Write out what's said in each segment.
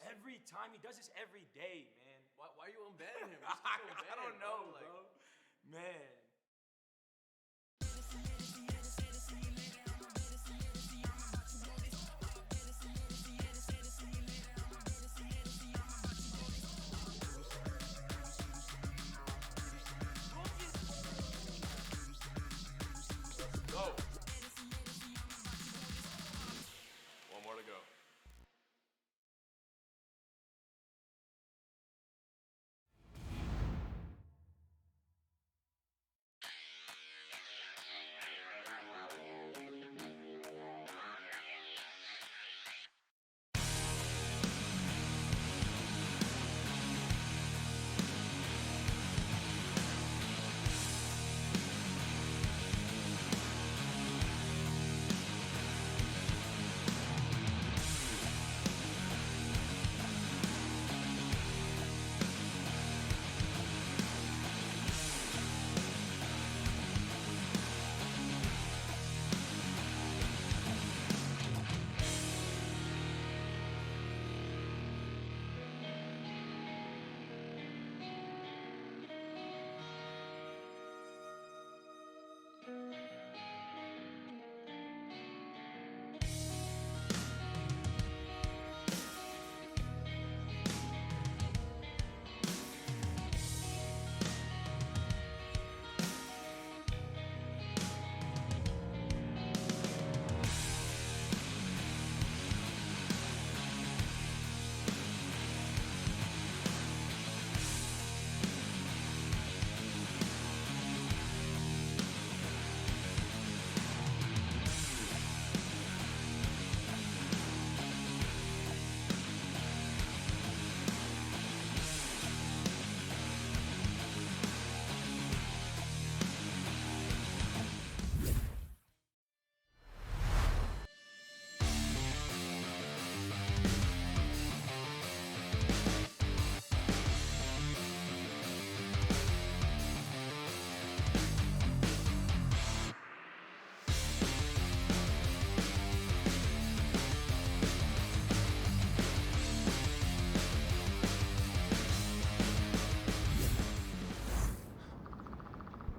Every time he does this every day, man. Why are you embedding him? Just keep him I don't embedded, know, bro. bro. Man. Let's go. One more to go.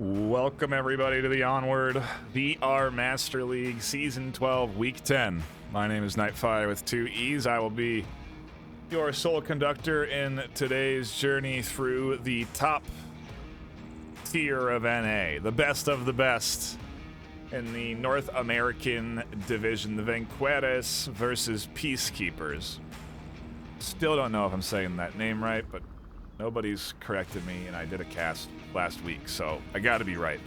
Welcome everybody to the Onward VR Master League Season 12 Week 10. My name is NightFiree with 2 E's. I will be your sole conductor in today's journey through the top tier of NA, the best of the best in the North American division, the VAINQUEURS versus Peacekeepers. Still don't know if I'm saying that name right, but nobody's corrected me, and I did a cast last week, so I gotta be right.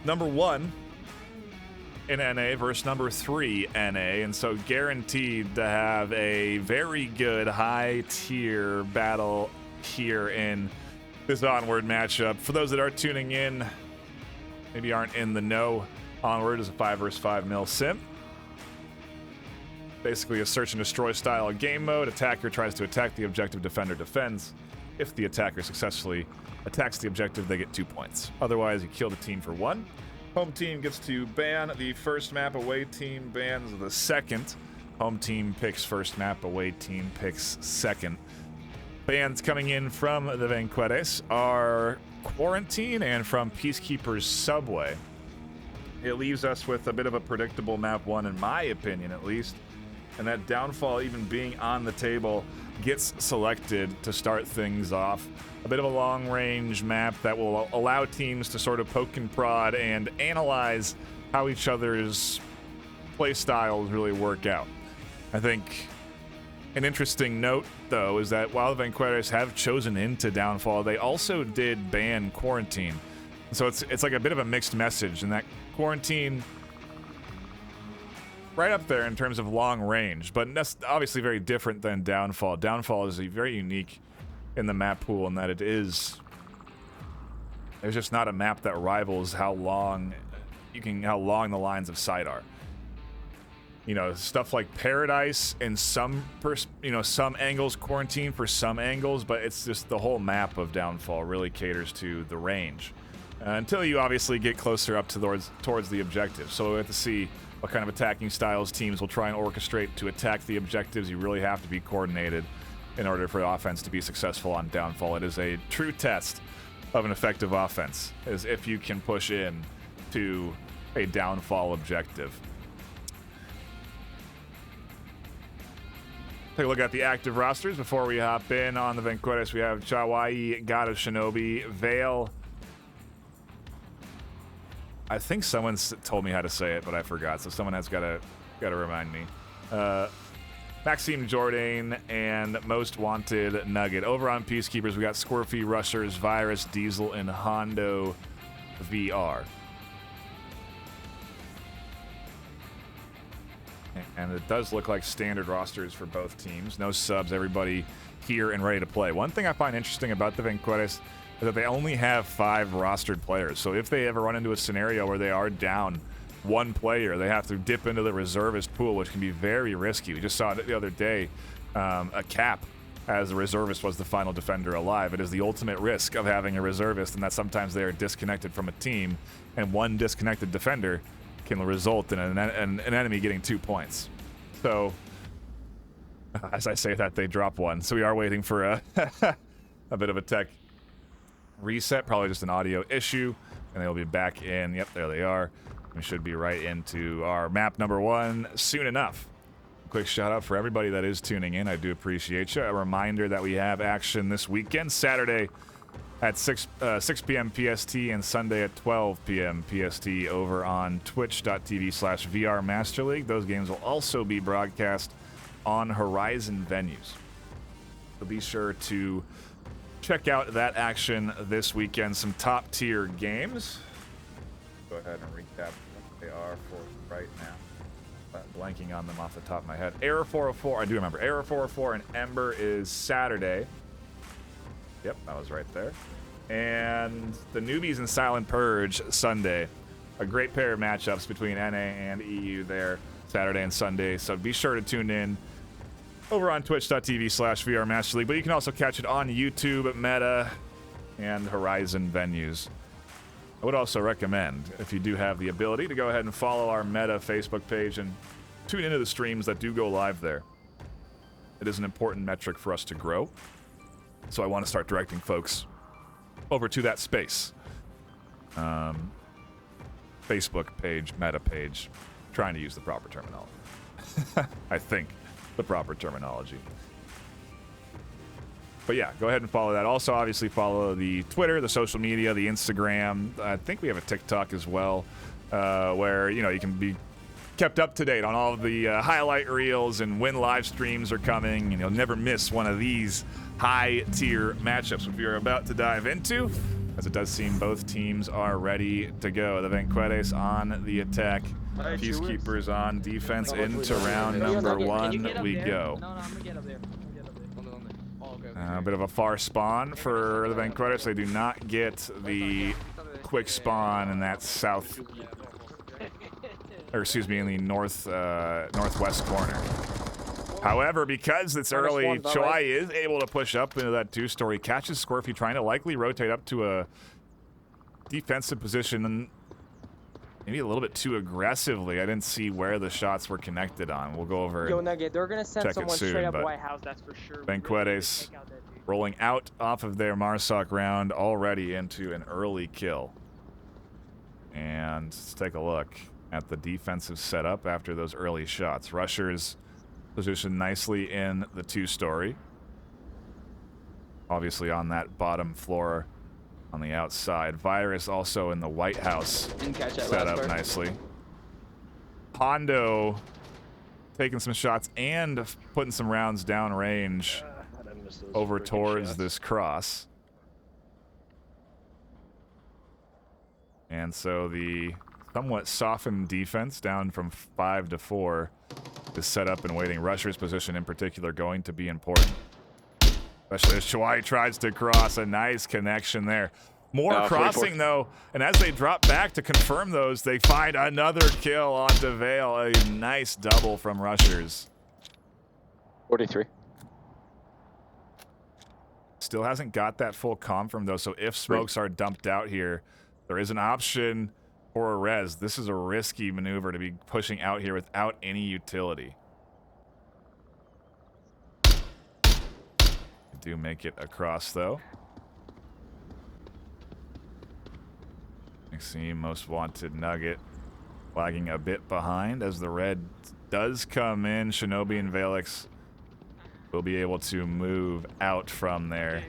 Number 1 in NA versus number 3 NA, and so guaranteed to have a very good high-tier battle here in this Onward matchup. For those that are tuning in, maybe aren't in the know, Onward is a 5 versus 5 mil sim. Basically a search and destroy style game mode. Attacker tries to attack the objective, defender defends. If the attacker successfully attacks the objective, they get 2 points. Otherwise, you kill the team for 1. Home team gets to ban the first map, away team bans the second. Home team picks first map, away team picks second. Bans coming in from the VAINQUEURS are Quarantine and from Peacekeepers Subway. It leaves us with a bit of a predictable map 1, in my opinion at least. And that Downfall even being on the table gets selected to start things off. A bit of a long-range map that will allow teams to sort of poke and prod and analyze how each other's play styles really work out. I think an interesting note, though, is that while the VAINQUEURS have chosen into Downfall, they also did ban Quarantine. So it's like a bit of a mixed message, and that Quarantine right up there in terms of long range, but that's obviously very different than Downfall. Downfall is very unique in the map pool in that there's just not a map that rivals how long the lines of sight are. you know, stuff like Paradise and some angles, Quarantine for some angles, but it's just the whole map of Downfall really caters to the range. Until you obviously get closer up towards the objective. So we have to see what kind of attacking styles teams will try and orchestrate to attack the objectives. You really have to be coordinated in order for the offense to be successful on Downfall. It is a true test of an effective offense, is if you can push in to a Downfall objective. Take a look at the active rosters before we hop in on the VAINQUEURS. We have Chawai, God of Shinobi, Vale. I think someone told me how to say it, but I forgot, so someone has got to remind me. Maxime Jordan and Most Wanted Nugget. Over on Peacekeepers, we got Squirfy, Rushers, Virus, Diesel, and Hondo VR. And it does look like standard rosters for both teams. No subs, everybody here and ready to play. One thing I find interesting about the VAINQUEURS is that they only have 5 rostered players. So if they ever run into a scenario where they are down one player, they have to dip into the reservist pool, which can be very risky. We just saw it the other day. A Cap as a reservist was the final defender alive. It is the ultimate risk of having a reservist, and that sometimes they are disconnected from a team, and one disconnected defender can result in an enemy getting 2 points. So, as I say that, they drop one. So we are waiting for a bit of a tech reset, probably just an audio issue, and they'll be back in. Yep, there they are. We should be right into our map number 1 soon enough. Quick shout out for everybody that is tuning in. I do appreciate you. A reminder that we have action this weekend, Saturday at 6 p.m. PST and Sunday at 12 p.m. PST over on twitch.tv/VR Master League. Those games will also be broadcast on Horizon venues. So be sure to check out that action this weekend. Some top tier games. Go ahead and recap what they are for right now. Blanking on them off the top of my head. Error 404, I do remember. Error 404 and Ember is Saturday. Yep, that was right there. And the Newbies and Silent Purge Sunday. A great pair of matchups between NA and EU there, Saturday and Sunday. So be sure to tune in over on twitch.tv/VR Master League. But you can also catch it on YouTube, Meta, and Horizon venues. I would also recommend, if you do have the ability, to go ahead and follow our Meta Facebook page and tune into the streams that do go live there. It is an important metric for us to grow. So I want to start directing folks over to that space. Facebook page, Meta page. Trying to use the proper terminology. I think the proper terminology. But yeah, go ahead and follow that. Also, obviously, follow the Twitter, the social media, the Instagram. I think we have a TikTok as well, where, you know, you can be kept up to date on all of the highlight reels and when live streams are coming, and you'll never miss one of these high-tier matchups, which we are about to dive into, as it does seem both teams are ready to go. The VAINQUEURS on the attack, Peacekeepers on defense. Into round number 1 we go. No, I'm gonna get up there. A bit of a far spawn for the VAINQUEURS. They do not get the quick spawn in that south, or excuse me, in the northwest corner. However, because it's early, Choi is able to push up into that 2-story, catches Squirfy, trying to likely rotate up to a defensive position, and maybe a little bit too aggressively. I didn't see where the shots were connected on. We'll go over. Yo, Nugget, they're gonna send someone straight up but White House, that's for sure. VAINQUEURS rolling out off of their Marsoc round already into an early kill. And let's take a look at the defensive setup after those early shots. Rushers positioned nicely in the 2-story. Obviously on that bottom floor on the outside. Virus also in the White House set up nicely. Hondo taking some shots and putting some rounds down range over towards this cross. And so the somewhat softened defense down from 5 to 4 is set up and waiting. Rusher's position in particular going to be important. Especially as Chawai tries to cross. A nice connection there. More 44. crossing, though, and as they drop back to confirm those, they find another kill onto Vale. A nice double from Rushers. 43. Still hasn't got that full confirm, though, so if smokes are dumped out here, there is an option for a res. This is a risky maneuver to be pushing out here without any utility. Do make it across, though. Maxime, most wanted Nugget, lagging a bit behind as the red does come in. Shinobi and Valix will be able to move out from their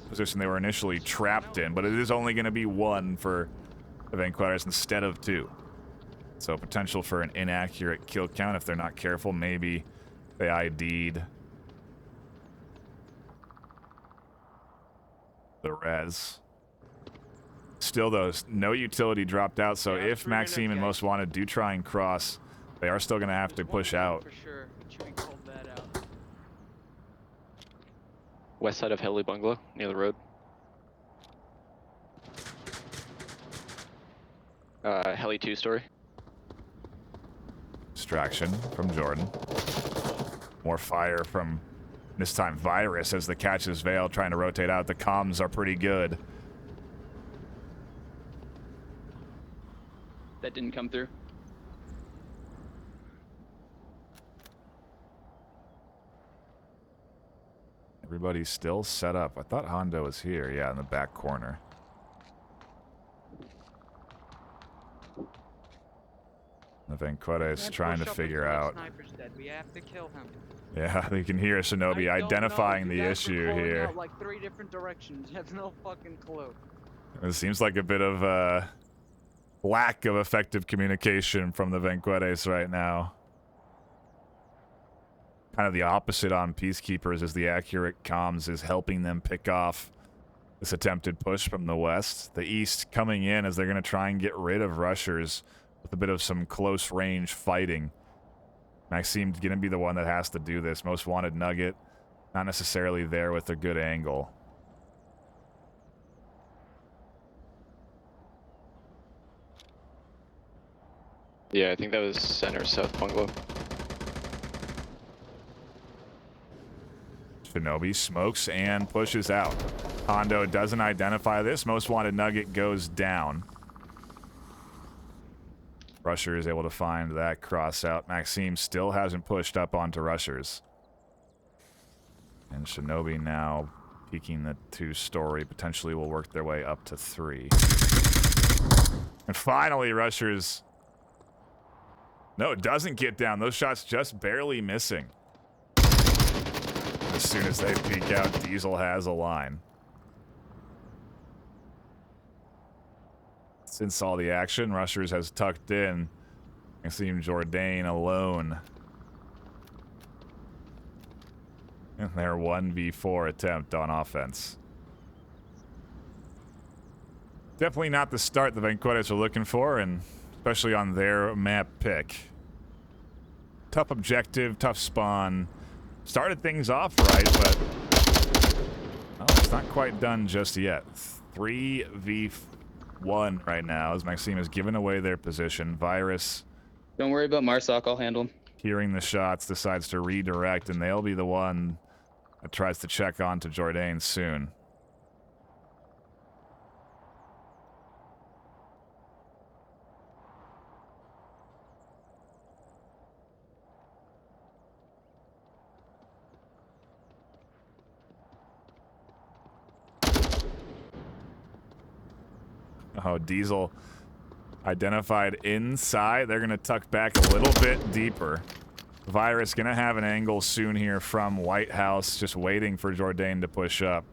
position they were initially trapped in, but it is only going to be one for the VAINQUEURS instead of two. So potential for an inaccurate kill count if they're not careful. Maybe they ID'd the res. Still, though, no utility dropped out, so if Maxime and Most Wanted do try and cross, they are still going to have to push out. For sure. Chewy called that out. West side of Heli Bungalow, near the road. Heli 2-story. Distraction from Jordan. More fire from, this time, Virus as the catches Vale trying to rotate out. The comms are pretty good. That didn't come through. Everybody's still set up. I thought Hondo was here. Yeah, in the back corner. The VAINQUEURS is trying to figure out. Sniper's dead. We have to kill him. Yeah, you can hear Shinobi I don't identifying know. the You guys were issue calling here. out like 3 different directions. You have no fucking clue. It seems like a bit of lack of effective communication from the VAINQUEURS right now. Kind of the opposite on Peacekeepers, as the accurate comms is helping them pick off this attempted push from the west. The east coming in as they're going to try and get rid of Rushers with a bit of some close range fighting. Maxime's going to be the one that has to do this. Most Wanted Nugget, not necessarily there with a good angle. Yeah, I think that was center south bungalow. Shinobi smokes and pushes out. Hondo doesn't identify this. Most Wanted Nugget goes down. Rusher is able to find that cross out. Maxime still hasn't pushed up onto Rushers. And Shinobi now peeking the 2-story. Potentially will work their way up to 3. And finally, Rushers... No, it doesn't get down. Those shots just barely missing. As soon as they peek out, Diesel has a line. Since all the action, Rushers has tucked in. I see Jourdain alone. In their 1v4 attempt on offense. Definitely not the start the VAINQUEURS are looking for, and especially on their map pick. Tough objective, tough spawn. Started things off right, but it's not quite done just yet. 3v1 right now as Maxime has given away their position. Virus, Don't worry about Marsoc, I'll handle him. hearing the shots, decides to redirect, and they'll be the one that tries to check on to Jourdain soon. Oh, Diesel identified inside. They're going to tuck back a little bit deeper. Virus going to have an angle soon here from White House, just waiting for Jourdain to push up.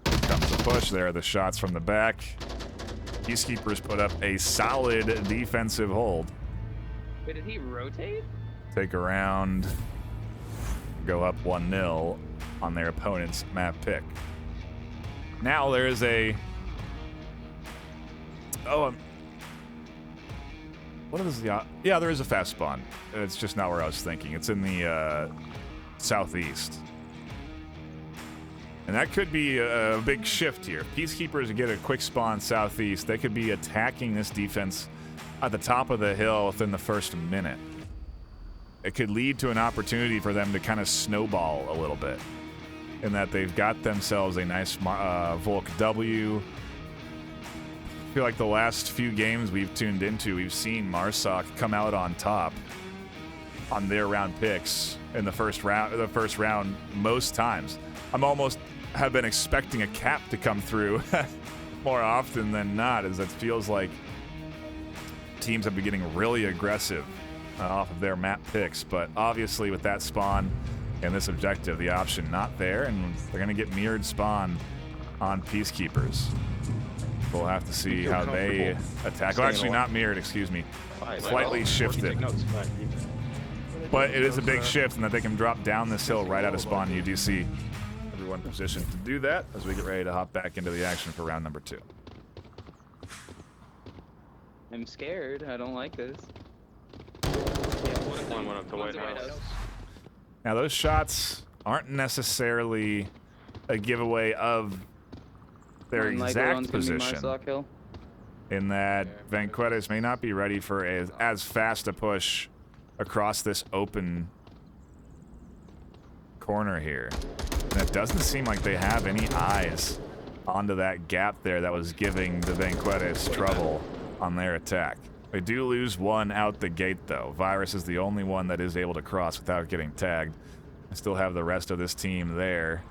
Comes the push. There are the shots from the back. Peacekeepers put up a solid defensive hold. Wait, did he rotate? Take a round. Go up 1-0 on their opponent's map pick. Now there is a... what is the... Yeah, there is a fast spawn. It's just not where I was thinking. It's in the southeast. And that could be a big shift here. Peacekeepers get a quick spawn southeast. They could be attacking this defense at the top of the hill within the first minute. It could lead to an opportunity for them to kind of snowball a little bit, in that they've got themselves a nice Volk W. I feel like the last few games we've tuned into, we've seen Marsoc come out on top on their round picks in the first round most times. I'm almost have been expecting a cap to come through more often than not, as it feels like teams have been getting really aggressive off of their map picks. But obviously with that spawn and this objective, the option not there, and they're going to get mirrored spawn on Peacekeepers. We'll have to see how they attack. Well, actually not mirrored, excuse me. Slightly shifted. But it is a big shift in that they can drop down this hill right out of spawn. You do see everyone positioned to do that as we get ready to hop back into the action for round number 2. I'm scared. I don't like this. One went up to White House. Now those shots aren't necessarily a giveaway of their exact position, in that VAINQUEURS may not be ready for as fast a push across this open corner here. And it doesn't seem like they have any eyes onto that gap there that was giving the VAINQUEURS trouble on their attack. They do lose one out the gate, though. Virus is the only one that is able to cross without getting tagged. I still have the rest of this team there.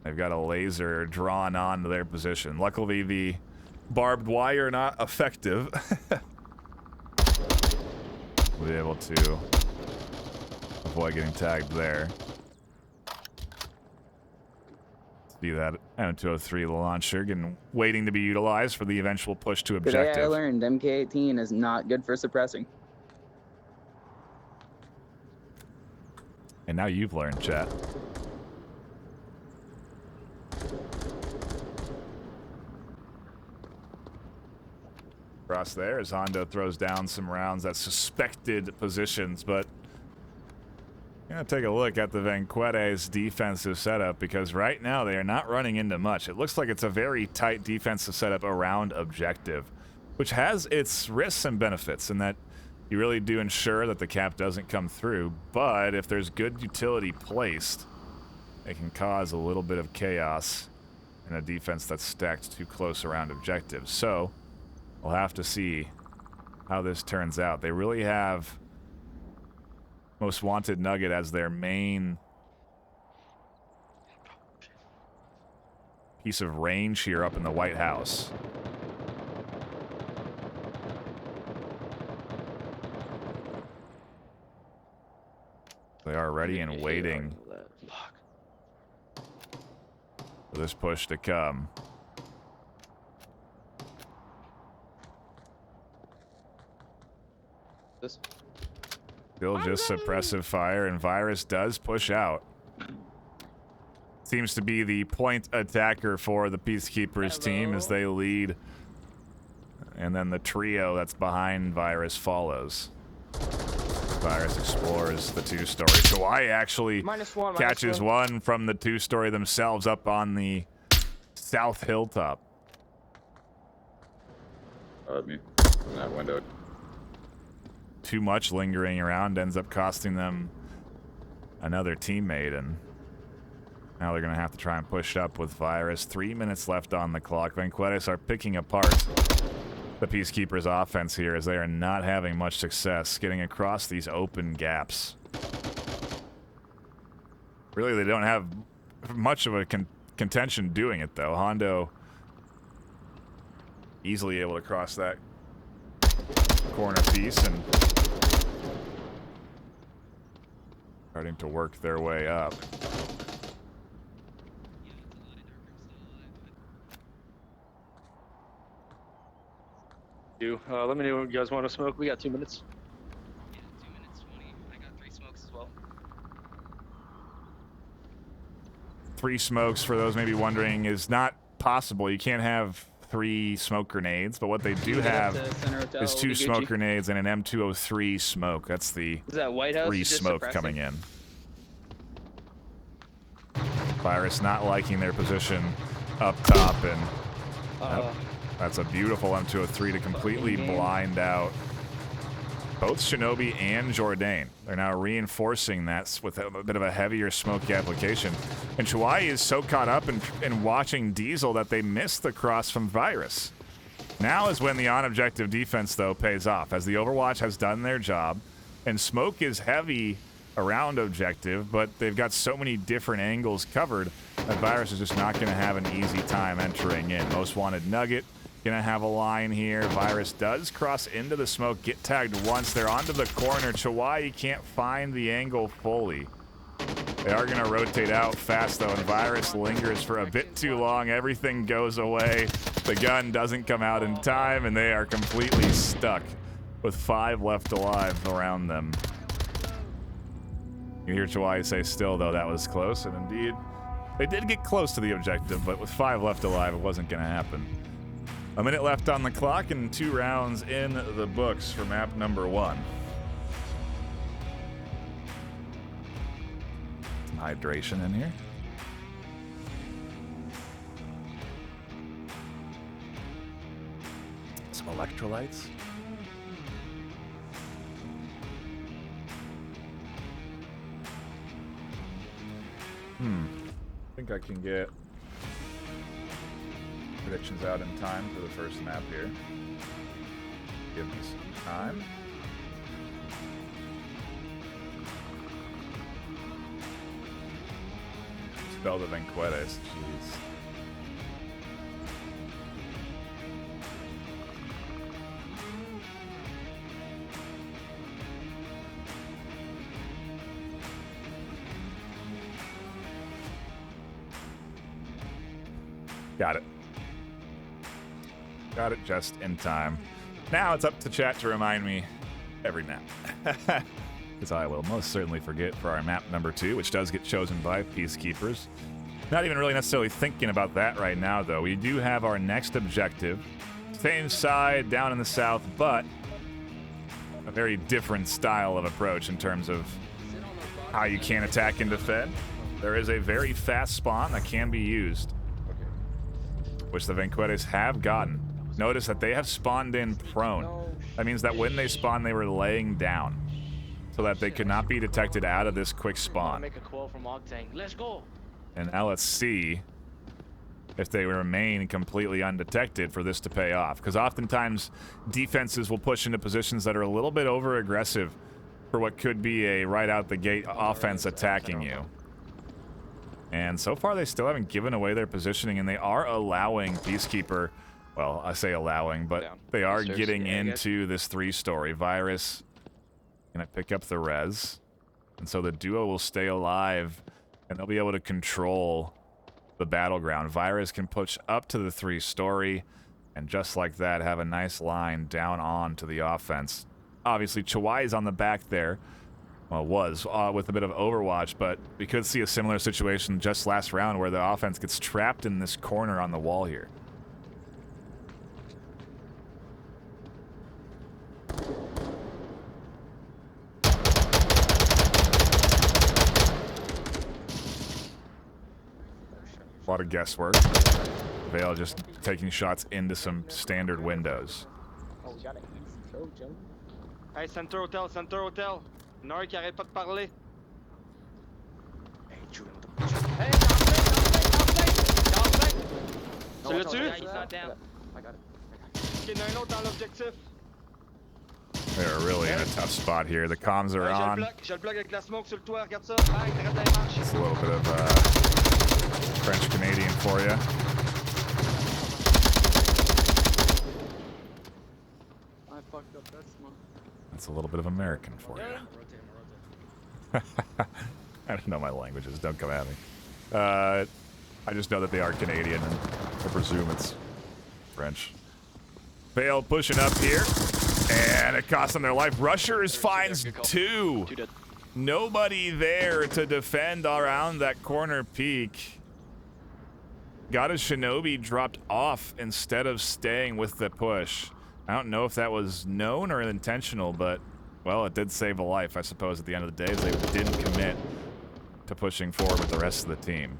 They've got a laser drawn onto their position. Luckily, the barbed wire not effective. We'll be able to avoid getting tagged there. See that M203 launcher waiting to be utilized for the eventual push to objective. Today I learned MK18 is not good for suppressing. And now you've learned, chat. Across there as Hondo throws down some rounds at suspected positions, but I'm going to take a look at the VAINQUEURS defensive setup, because right now they are not running into much. It looks like it's a very tight defensive setup around objective, which has its risks and benefits in that you really do ensure that the cap doesn't come through, but if there's good utility placed, it can cause a little bit of chaos in a defense that's stacked too close around objectives. So we'll have to see how this turns out. They really have Most Wanted Nugget as their main piece of range here up in the White House. They are ready and waiting for this push to come. Still just suppressive fire, and Virus does push out. Seems to be the point attacker for the Peacekeepers team as they lead. And then the trio that's behind Virus follows. Virus explores the two-story. So I actually catches one from the two-story themselves up on the south hilltop. Me from that window. Too much lingering around ends up costing them another teammate, and now they're going to have to try and push up with Virus. 3 minutes left on the clock. VAINQUEURS are picking apart the Peacekeepers' offense here as they are not having much success getting across these open gaps. Really, they don't have much of a contention doing it, though. Hondo easily able to cross that corner piece and starting to work their way up. Let me know when you guys want to smoke. We got 2 minutes. Yeah, 2 minutes 20. I got 3 smokes as well. 3 smokes, for those maybe wondering, is not possible. You can't have 3 smoke grenades, but what they do have is 2 smoke grenades and an M203 smoke. That's the Is that White House 3 just smoke suppressing? coming in. Virus not liking their position up top, and nope, that's a beautiful M203 to completely blind out both Shinobi and Jourdain. They're now reinforcing that with a bit of a heavier smoky application. And Chawai is so caught up in watching Diesel that they missed the cross from Virus. Now is when the on-objective defense, though, pays off, as the Overwatch has done their job, and smoke is heavy around objective, but they've got so many different angles covered that Virus is just not going to have an easy time entering in. Most Wanted Nugget gonna have a line here. Virus does cross into the smoke, get tagged once. They're onto the corner. Chawai can't find the angle fully. They are gonna rotate out fast though, and Virus lingers for a bit too long. Everything goes away. The gun doesn't come out in time, and they are completely stuck with 5 left alive around them. You hear Chawai say still though, that was close, and indeed, they did get close to the objective, but with 5 left alive, it wasn't gonna happen. A minute left on the clock and 2 rounds in the books for map number 1. Some hydration in here. Some electrolytes. I think I can get predictions out in time for the first map here. Give me some time. Spell the VAINQUEURS, jeez. Got it. Got it just in time. Now it's up to chat to remind me every map. Because I will most certainly forget for our map number 2, which does get chosen by Peacekeepers. Not even really necessarily thinking about that right now, though. We do have our next objective. Same side, down in the south, but a very different style of approach in terms of how you can attack and defend. There is a very fast spawn that can be used, which the VAINQUEURS have gotten. Notice that they have spawned in prone. That means that when they spawned, they were laying down so that they could not be detected out of this quick spawn. Make a quote from Octane. Let's go. And now let's see if they remain completely undetected for this to pay off. Because oftentimes, defenses will push into positions that are a little bit over-aggressive for what could be a right-out-the-gate offense attacking you. And so far, they still haven't given away their positioning, and they are allowing Peacekeeper, well, I say allowing, but they are getting into this 3-story. Virus gonna pick up the res, and so the duo will stay alive, and they'll be able to control the battleground. Virus can push up to the 3-story, and just like that, have a nice line down on to the offense. Obviously, Chawai's on the back there. Well, was with a bit of Overwatch, but we could see a similar situation just last round where the offense gets trapped in this corner on the wall here. A lot of guesswork. Vale just taking shots into some standard windows. Oh, we got an easy kill, Joe. Hey, Center Hotel, Center Hotel. Il y en a un qui arrête pas de parler. Hey, dans le tu l'as-tu? He's not down. I got it. Ok, il y en a un autre dans l'objectif. They're really in a tough spot here. The comms are Hey, on. j'ai le bloc avec la smoke sur le toit, regarde ça. Hey, arrête dans les marches. It's a little bit of French Canadian for you. I fucked up that smoke. That's a little bit of American for you. I don't know my languages. Don't come at me. I just know that they are Canadian, and I presume it's French. Vale pushing up here, and it costs them their life. Rushers finds 2. Nobody there to defend around that corner peak. Got a Shinobi dropped off instead of staying with the push. I don't know if that was known or intentional, but, well, it did save a life, I suppose, at the end of the day, as they didn't commit to pushing forward with the rest of the team.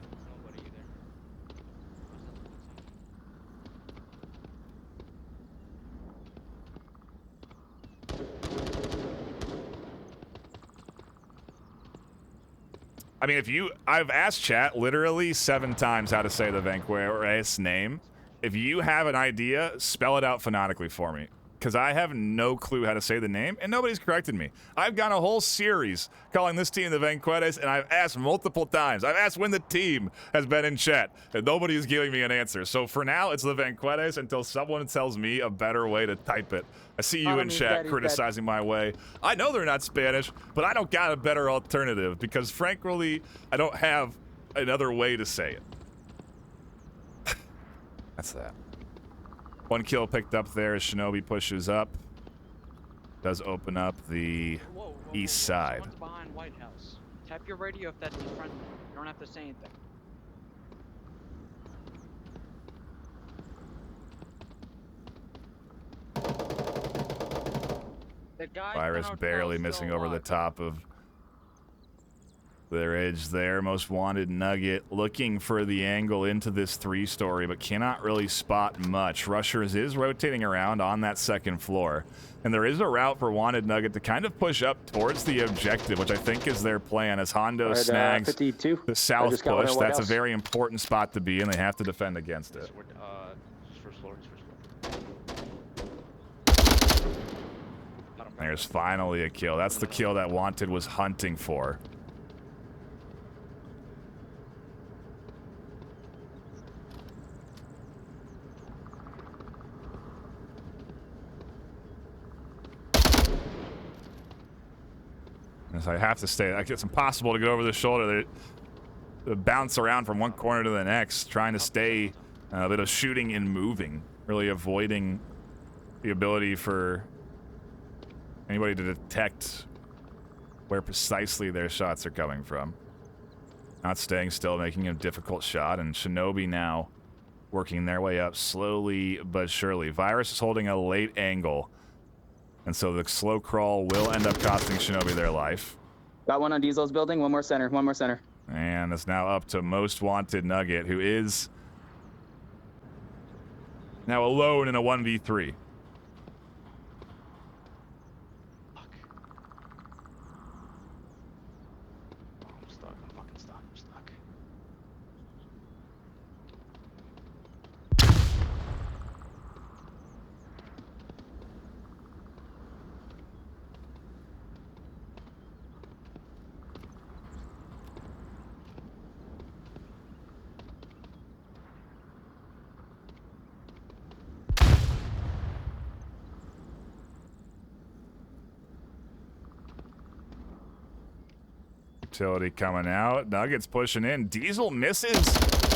I mean, I've asked chat literally 7 times how to say the VAINQUEURS name. If you have an idea, spell it out phonetically for me. Because I have no clue how to say the name, and nobody's corrected me. I've got a whole series calling this team the VAINQUEURS, and I've asked multiple times. I've asked when the team has been in chat, and nobody's giving me an answer. So for now, it's the VAINQUEURS until someone tells me a better way to type it. I see you in chat criticizing my way. I know they're not Spanish, but I don't got a better alternative, because frankly, I don't have another way to say it. That's that. 1 kill picked up there as Shinobi pushes up. Does open up the east side. Someone's behind White House. Tap your radio if that's in front of you. You don't have to say anything. That guy Virus barely missing over the top of their edge there. Most wanted Nugget looking for the angle into this 3-story, but cannot really spot much. Rushers is rotating around on that 2nd floor, and there is a route for wanted Nugget to kind of push up towards the objective, which I think is their plan, as Hondo snags 52. the south push. That's a very important spot to be in. They have to defend against it. First floor. There's finally a kill. That's the kill that wanted was hunting for. I have to stay. It's impossible to get over the shoulder. They bounce around from one corner to the next, trying to stay a bit of shooting and moving, really avoiding the ability for anybody to detect where precisely their shots are coming from. Not staying still, making a difficult shot, and Shinobi now working their way up slowly but surely. Virus is holding a late angle, and so the slow crawl will end up costing Shinobi their life. Got one on Diesel's building. One more center. And it's now up to most wanted Nugget, who is now alone in a 1v3. Utility coming out. Nuggets pushing in. Diesel misses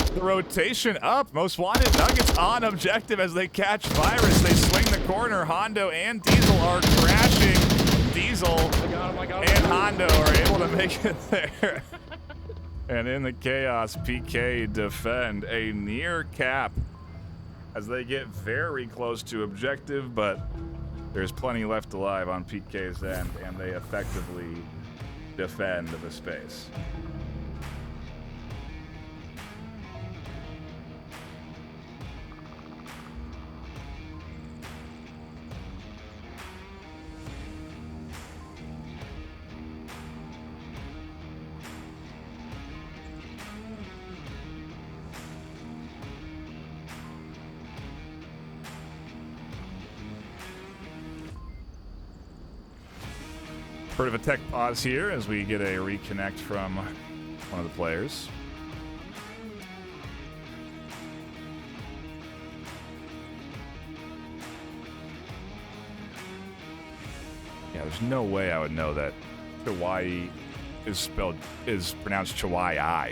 the rotation up. Most wanted Nuggets on objective as they catch Virus. They swing the corner. Hondo and Diesel are crashing. Diesel and Hondo are able to make it there. And in the chaos, PK defend a near cap as they get very close to objective, but there's plenty left alive on PK's end, and they effectively defend the space. Sort of a tech pause here as we get a reconnect from one of the players. Yeah, there's no way I would know that Hawaii is pronounced Chihuahua.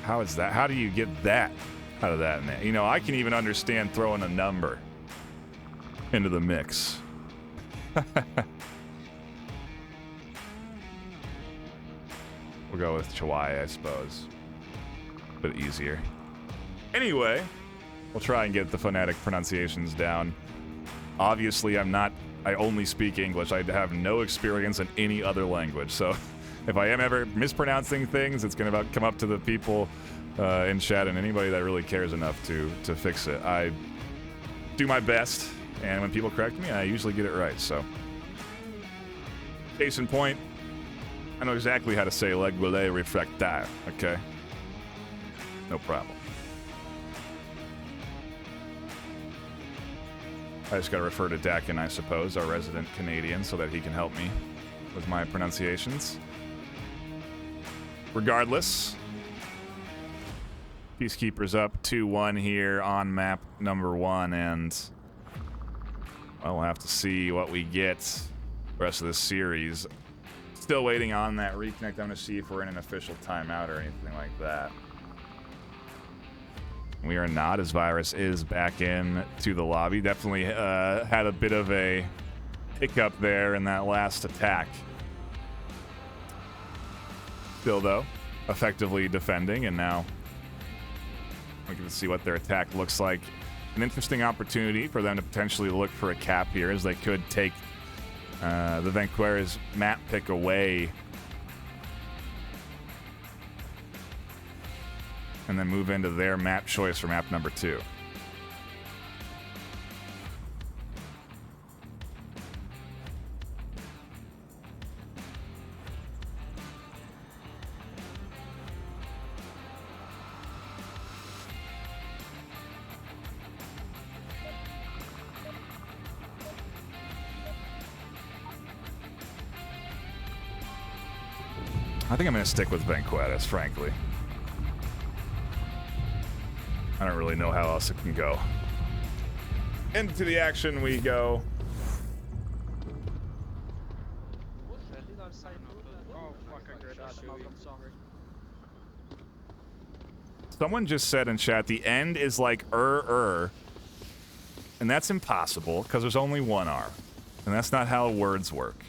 How is that? How do you get that out of that name? You know, I can even understand throwing a number into the mix. We'll go with Chihuahua, I suppose. A bit easier. Anyway, we'll try and get the phonetic pronunciations down. Obviously, I only speak English. I have no experience in any other language. So if I am ever mispronouncing things, it's going to come up to the people in chat and anybody that really cares enough to fix it. I do my best, and when people correct me, I usually get it right. So, case in point, I know exactly how to say l'aigle réfractaire, okay? No problem. I just gotta refer to Dakin, I suppose, our resident Canadian, so that he can help me with my pronunciations. Regardless, Peacekeepers up 2-1 here on map number 1, and well, we'll have to see what we get the rest of this series. Still waiting on that reconnect. I'm going to see if we're in an official timeout or anything like that. We are not, as Virus is back in to the lobby. Definitely had a bit of a hiccup there in that last attack. Still, though, effectively defending, and now we can see what their attack looks like. An interesting opportunity for them to potentially look for a cap here, as they could take the VAINQUEURS map pick away and then move into their map choice for map number 2. I think I'm going to stick with VAINQUEURS, frankly. I don't really know how else it can go. Into the action we go. Oh, fuck, I heard that smoke. I'm sorry. Someone just said in chat, the end is like and that's impossible, because there's only one R. And that's not how words work.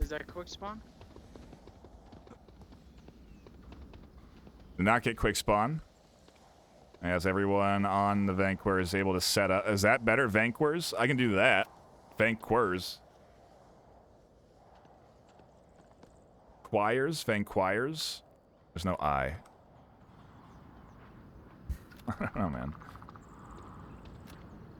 Is that quick spawn? Do not get quick spawn. As everyone on the VAINQUEURS is able to set up. Is that better? VAINQUEURS? I can do that. VAINQUEURS. VAINQUEURS? There's no I. I don't know, man.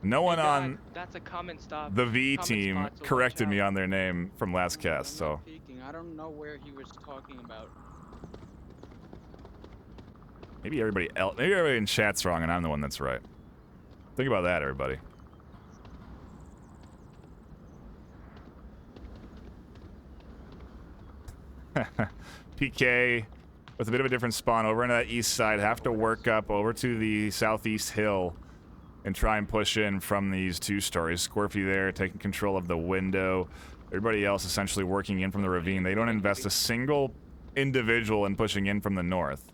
No one on That's a comment stop. the V Comment team spot, so corrected watch me out. on their name from last cast, so. I don't know where he was talking about. Maybe everybody in chat's wrong and I'm the one that's right. Think about that, everybody. PK with a bit of a different spawn over into that east side. Have to work up over to the southeast hill and try and push in from these 2 stories. Scorpy there taking control of the window. Everybody else essentially working in from the ravine. They don't invest a single individual in pushing in from the north.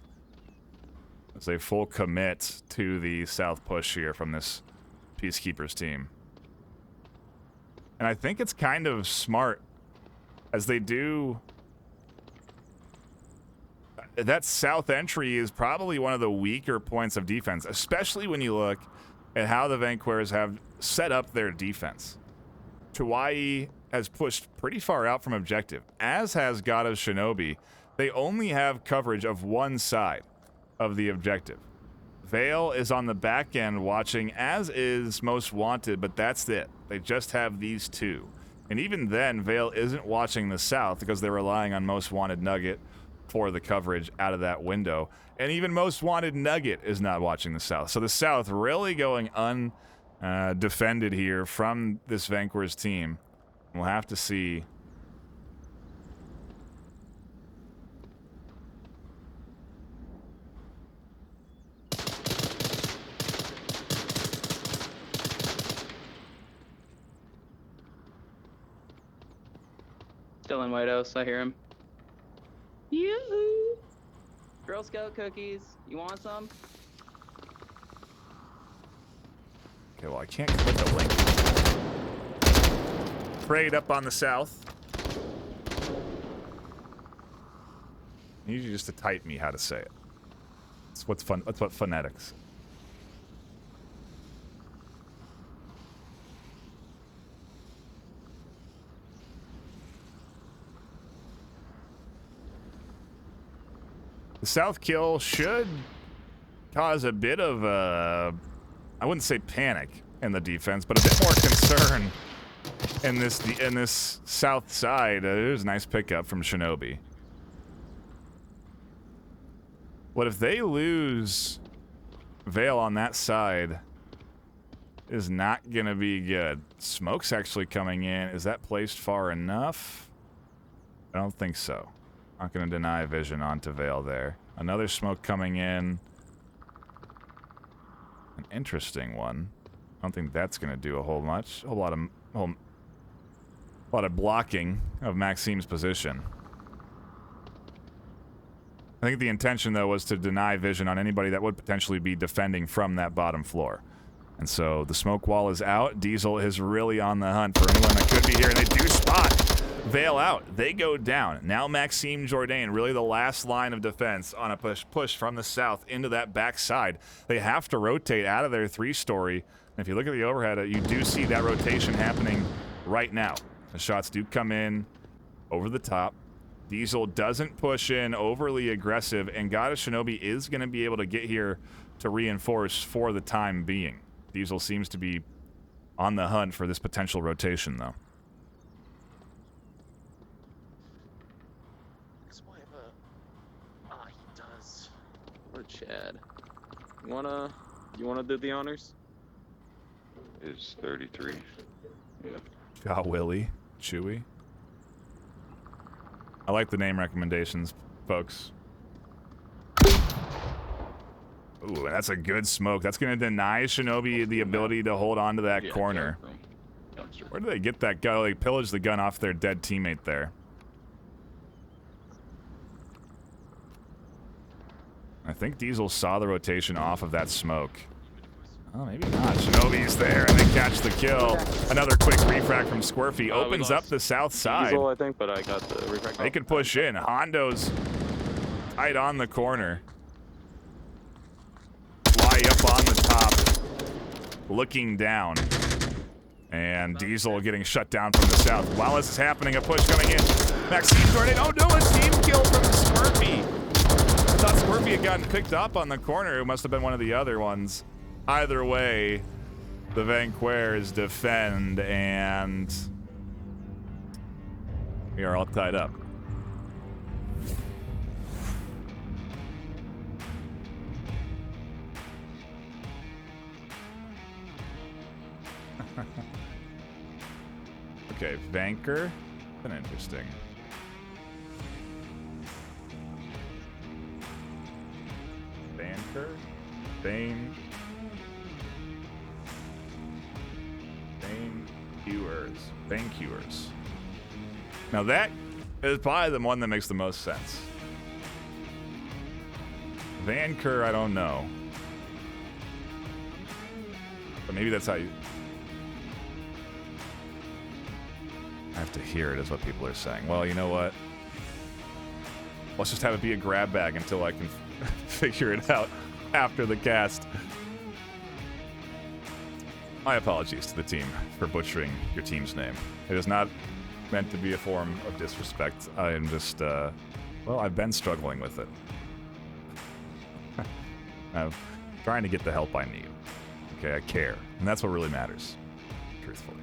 It's a full commit to the south push here from this Peacekeepers team. And I think it's kind of smart, as they do. That south entry is probably one of the weaker points of defense, especially when you look at how the VAINQUEURS have set up their defense. Chihuahua has pushed pretty far out from objective, as has God of Shinobi. They only have coverage of one side of the objective. Vale is on the back end watching, as is Most Wanted, but that's it. They just have these 2. And even then, Vale isn't watching the south because they're relying on Most Wanted Nugget for the coverage out of that window. And even Most Wanted Nugget is not watching the south. So the south really going undefended here from this VAINQUEURS team. We'll have to see. Still in White House, I hear him. Yoo-hoo! Girl Scout cookies. You want some? Okay, well, I can't click the link. Trade up on the south. I need you just to type me how to say it. That's what's fun. That's what phonetics. The south kill should cause a bit of I wouldn't say panic in the defense, but a bit more concern in this south side. There's a nice pickup from Shinobi. What if they lose Veil on that side? Is not gonna be good. Smoke's actually coming in. Is that placed far enough? I don't think so. Not gonna deny vision onto Veil there. Another smoke coming in. An interesting one. I don't think that's gonna do a whole much. A lot of blocking of Maxime's position. I think the intention though was to deny vision on anybody that would potentially be defending from that bottom floor. And so the smoke wall is out. Diesel is really on the hunt for anyone that could be here, and they do spot Veil out. They go down. Now Maxime Jourdain, really the last line of defense on a push from the south into that back side. They have to rotate out of their 3-story. And if you look at the overhead, you do see that rotation happening right now. The shots do come in over the top. Diesel doesn't push in overly aggressive, and Goddess Shinobi is going to be able to get here to reinforce for the time being. Diesel seems to be on the hunt for this potential rotation, though. He does. Or Chad. You wanna do the honors? Is 33. Yeah. Got Willie. Chewy. I like the name recommendations, folks. Ooh, that's a good smoke. That's going to deny Shinobi the ability to hold on to that corner. Where do they get that gun? Oh, they pillaged the gun off their dead teammate there. I think Diesel saw the rotation off of that smoke. Oh, maybe not. Shinobi's there, and they catch the kill. Another quick refract from Squirfy opens up the south side. Diesel, I think, but I got the refract. They can push in. Hondo's tight on the corner. Fly up on the top, looking down. And Diesel getting shut down from the south. While this is happening, a push coming in. Maxime Jourdain. Oh no, a team kill from Squirfy. I thought Squirfy had gotten picked up on the corner. It must have been one of the other ones. Either way, the VAINQUEURS defend, and we are all tied up. Okay, Vanker. Been interesting. Vanker? VAINQUEURS. Now that is probably the one that makes the most sense. Vanker, I don't know. But maybe that's how you... I have to hear it is what people are saying. Well, you know what? Let's just have it be a grab bag until I can figure it out after the cast. My apologies to the team for butchering your team's name. It is not meant to be a form of disrespect. I am just, well, I've been struggling with it. I'm trying to get the help I need. Okay, I care. And that's what really matters, truthfully.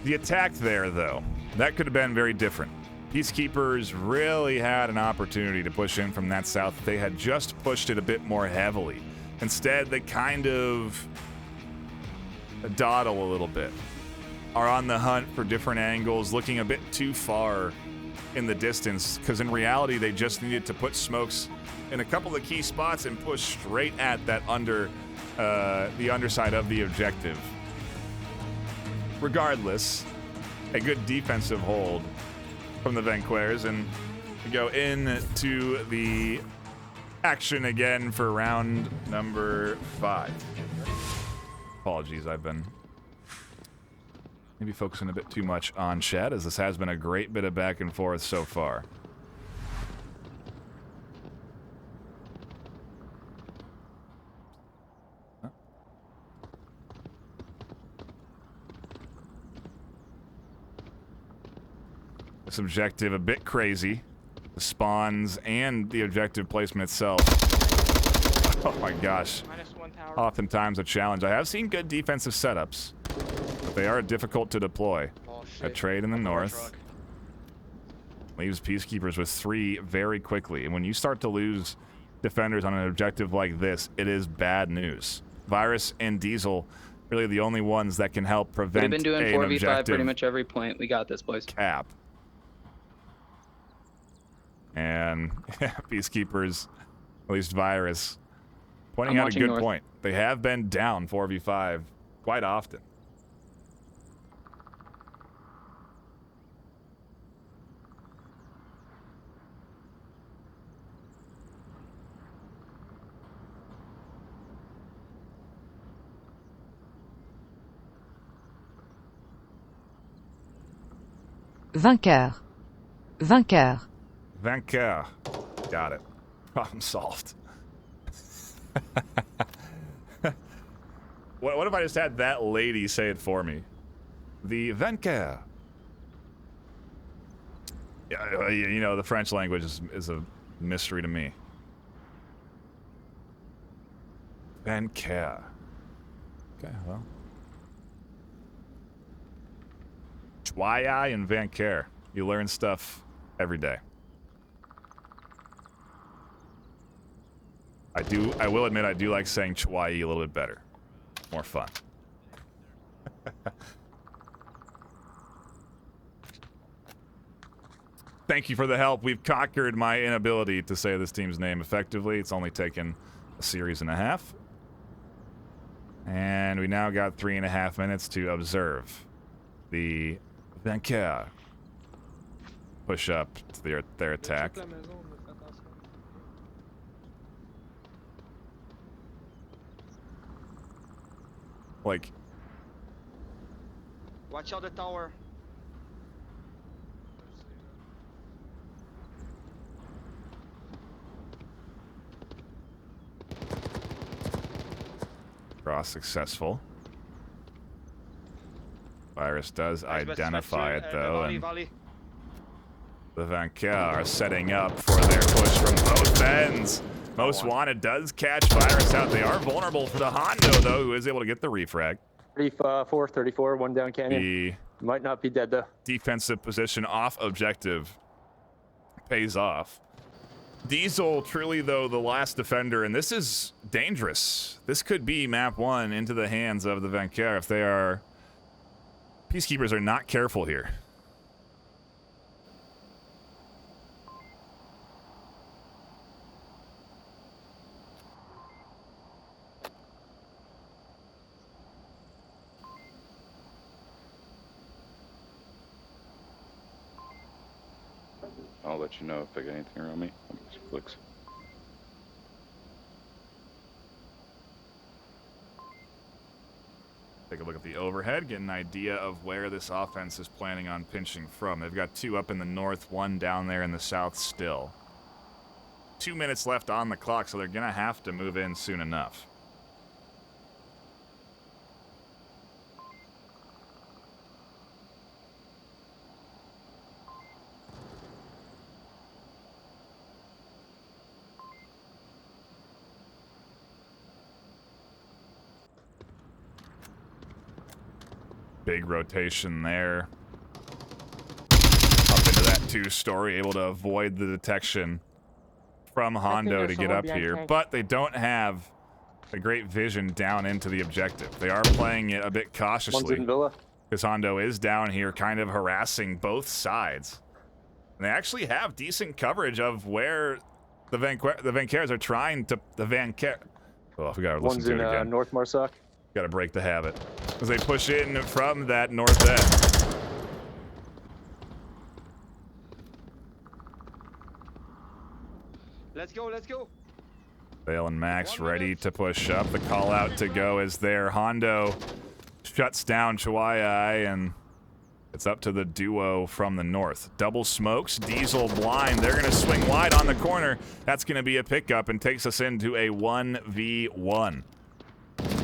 The attack there, though, that could have been very different. Peacekeepers really had an opportunity to push in from that south. They had just pushed it a bit more heavily. Instead, they kind of dawdle a little bit, are on the hunt for different angles, looking a bit too far in the distance, because in reality, they just needed to put smokes in a couple of key spots and push straight at that the underside of the objective. Regardless, a good defensive hold from the VAINQUEURS, and we go into the action again for round number 5. Apologies, I've been maybe focusing a bit too much on chat, as this has been a great bit of back and forth so far. This objective a bit crazy. The spawns and the objective placement itself. Oh my gosh. -1 tower. Oftentimes a challenge. I have seen good defensive setups. They are difficult to deploy. Oh A shit. trade in the Power north truck. leaves Peacekeepers with 3 very quickly. And when you start to lose defenders on an objective like this, it is bad news. Virus and Diesel, really the only ones that can help prevent We've been doing an 4v5 objective pretty much every point. We got this, boys. cap. And Peacekeepers, at least Virus, pointing I'm out a watching good north. point. They have been down 4v5 quite often. Vainqueur. Vainqueur. Vainqueur. Got it. Problem solved. What if I just had that lady say it for me? The vainqueur. Yeah, you know, the French language is a mystery to me. Vainqueur. Okay, well. Chwai and vainqueur. You learn stuff every day. I will admit I do like saying Chwai a little bit better. More fun. Thank you for the help. We've conquered my inability to say this team's name effectively. It's only taken a series and a half. And we now got 3.5 minutes to observe the Vainqueur push up to their attack. Like, Watch out the tower. cross successful. Virus does identify it though, and the Vainqueurs are setting up for their push from both ends. Most Wanted does catch Virus out. They are vulnerable for the Hondo though, who is able to get the refrag. 34, 1 down canyon. The Might not be dead though. defensive position off objective pays off. Diesel, truly though, the last defender, and this is dangerous. This could be map 1 into the hands of the Vainqueurs if they are... Peacekeepers are not careful here. I'll let you know if I got anything around me. I'll get some flicks. Take a look at the overhead, get an idea of where this offense is planning on pinching from. They've got 2 up in the north, 1 down there in the south still. 2 minutes left on the clock, so they're gonna have to move in soon enough. Big rotation there. Up into that 2-story, able to avoid the detection from Hondo to get up here. But they don't have a great vision down into the objective. They are playing it a bit One's cautiously. in Villa. Because Hondo is down here kind of harassing both sides. And they actually have decent coverage of where the Vainqueurs are trying to... The Vainqueurs... Oh, we gotta listen One's to in it again. North Marsoc. Gotta break the habit. As they push in from that north end. Let's go, let's go. Vale and Max ready to push up. The call out to go is there. Hondo shuts down Chihuahua, and it's up to the duo from the north. Double smokes, Diesel blind. They're gonna swing wide on the corner. That's gonna be a pickup and takes us into a 1v1.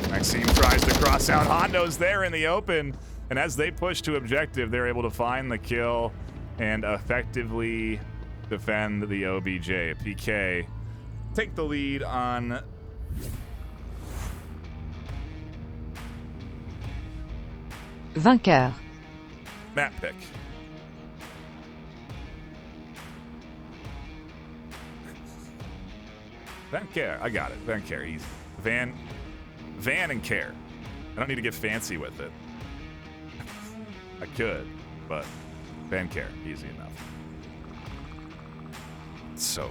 Maxime tries to cross out. Hondo's there in the open, and as they push to objective, they're able to find the kill and effectively defend the OBJ. PK take the lead on Vainqueur. Map pick. Vainqueur. I got it. Vainqueur. Easy. Van and Care. I don't need to get fancy with it. I could, but Vainqueur. Easy enough. So.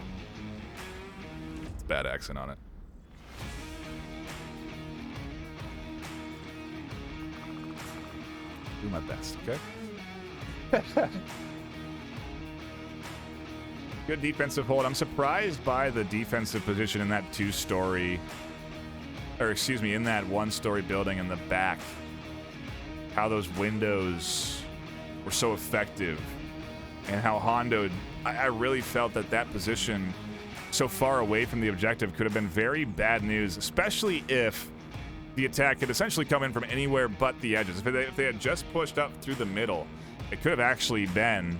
It's a bad accent on it. Do my best, okay? Good defensive hold. I'm surprised by the defensive position in that two-story, or excuse me, in that one-story building in the back. How those windows were so effective, and how Hondo, I really felt that that position so far away from the objective could have been very bad news, especially if the attack had essentially come in from anywhere but the edges. If they had just pushed up through the middle, it could have actually been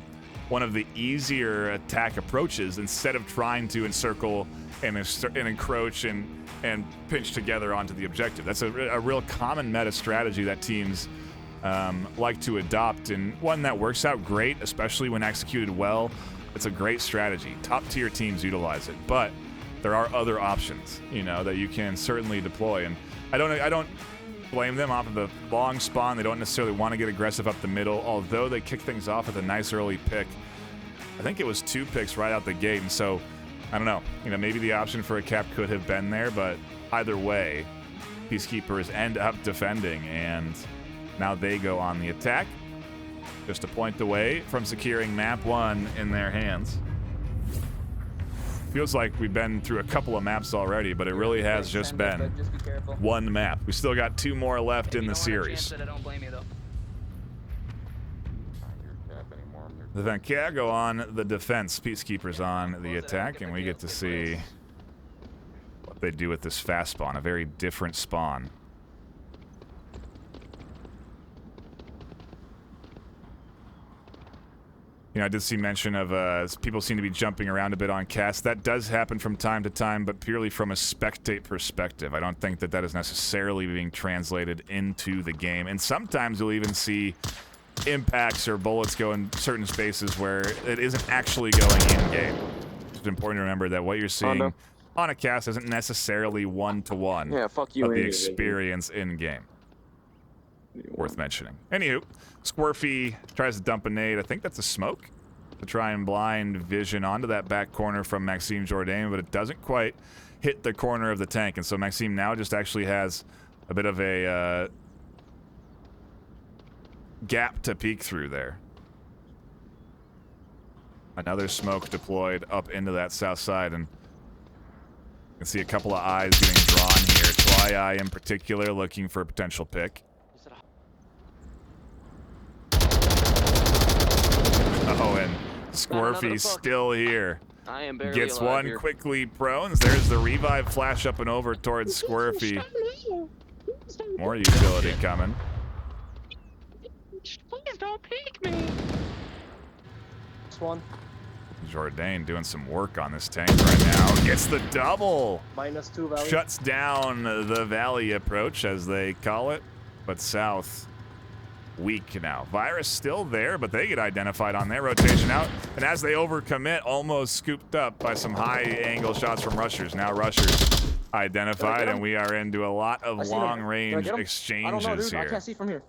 one of the easier attack approaches instead of trying to encircle and encroach and pinch together onto the objective. That's a real common meta strategy that teams like to adopt, and one that works out great, especially when executed well. It's a great strategy. Top tier teams utilize it, but there are other options, you know, that you can certainly deploy. And I don't blame them off of the long spawn. They don't necessarily want to get aggressive up the middle, although they kick things off with a nice early pick. I think it was 2 picks right out the gate, and so I don't know. You know, maybe the option for a cap could have been there, but either way, Peacekeepers end up defending, and now they go on the attack. Just a point away from securing map 1 in their hands. Feels like we've been through a couple of maps already, but it really has just been one map. We still got 2 more left in the series. I don't blame you though. The Vainqueur go on the defense, Peacekeepers on the attack, and we get to see what they do with this fast spawn, a very different spawn. You know, I did see mention of people seem to be jumping around a bit on cast. That does happen from time to time, but purely from a spectate perspective. I don't think that that is necessarily being translated into the game. And sometimes you'll even see impacts or bullets go in certain spaces where it isn't actually going in-game. It's important to remember that what you're seeing on a cast isn't necessarily one-to-one of the experience in-game. Worth mentioning. Anywho, Squirfy tries to dump a nade. I think that's a smoke to try and blind vision onto that back corner from Maxime Jourdain, but it doesn't quite hit the corner of the tank. And so Maxime now just actually has a bit of a gap to peek through there. Another smoke deployed up into that south side, and you can see a couple of eyes getting drawn here. Twy Eye in particular looking for a potential pick. Uh-oh, and Squirfy's still here. I am barely Gets alive one here. quickly prones. There's the revive flash up and over towards Squirfy. More utility coming. Please don't peek me. One. Jourdain doing some work on this tank right now. Gets the double. -2 Valley. Shuts down the Valley approach, as they call it. But South, weak now. Virus still there, but they get identified on their rotation out. And as they overcommit, almost scooped up by some high-angle shots from Rushers. Now Rushers identified, and we are into a lot of long-range exchanges I don't know, dude. here. I can't see from here.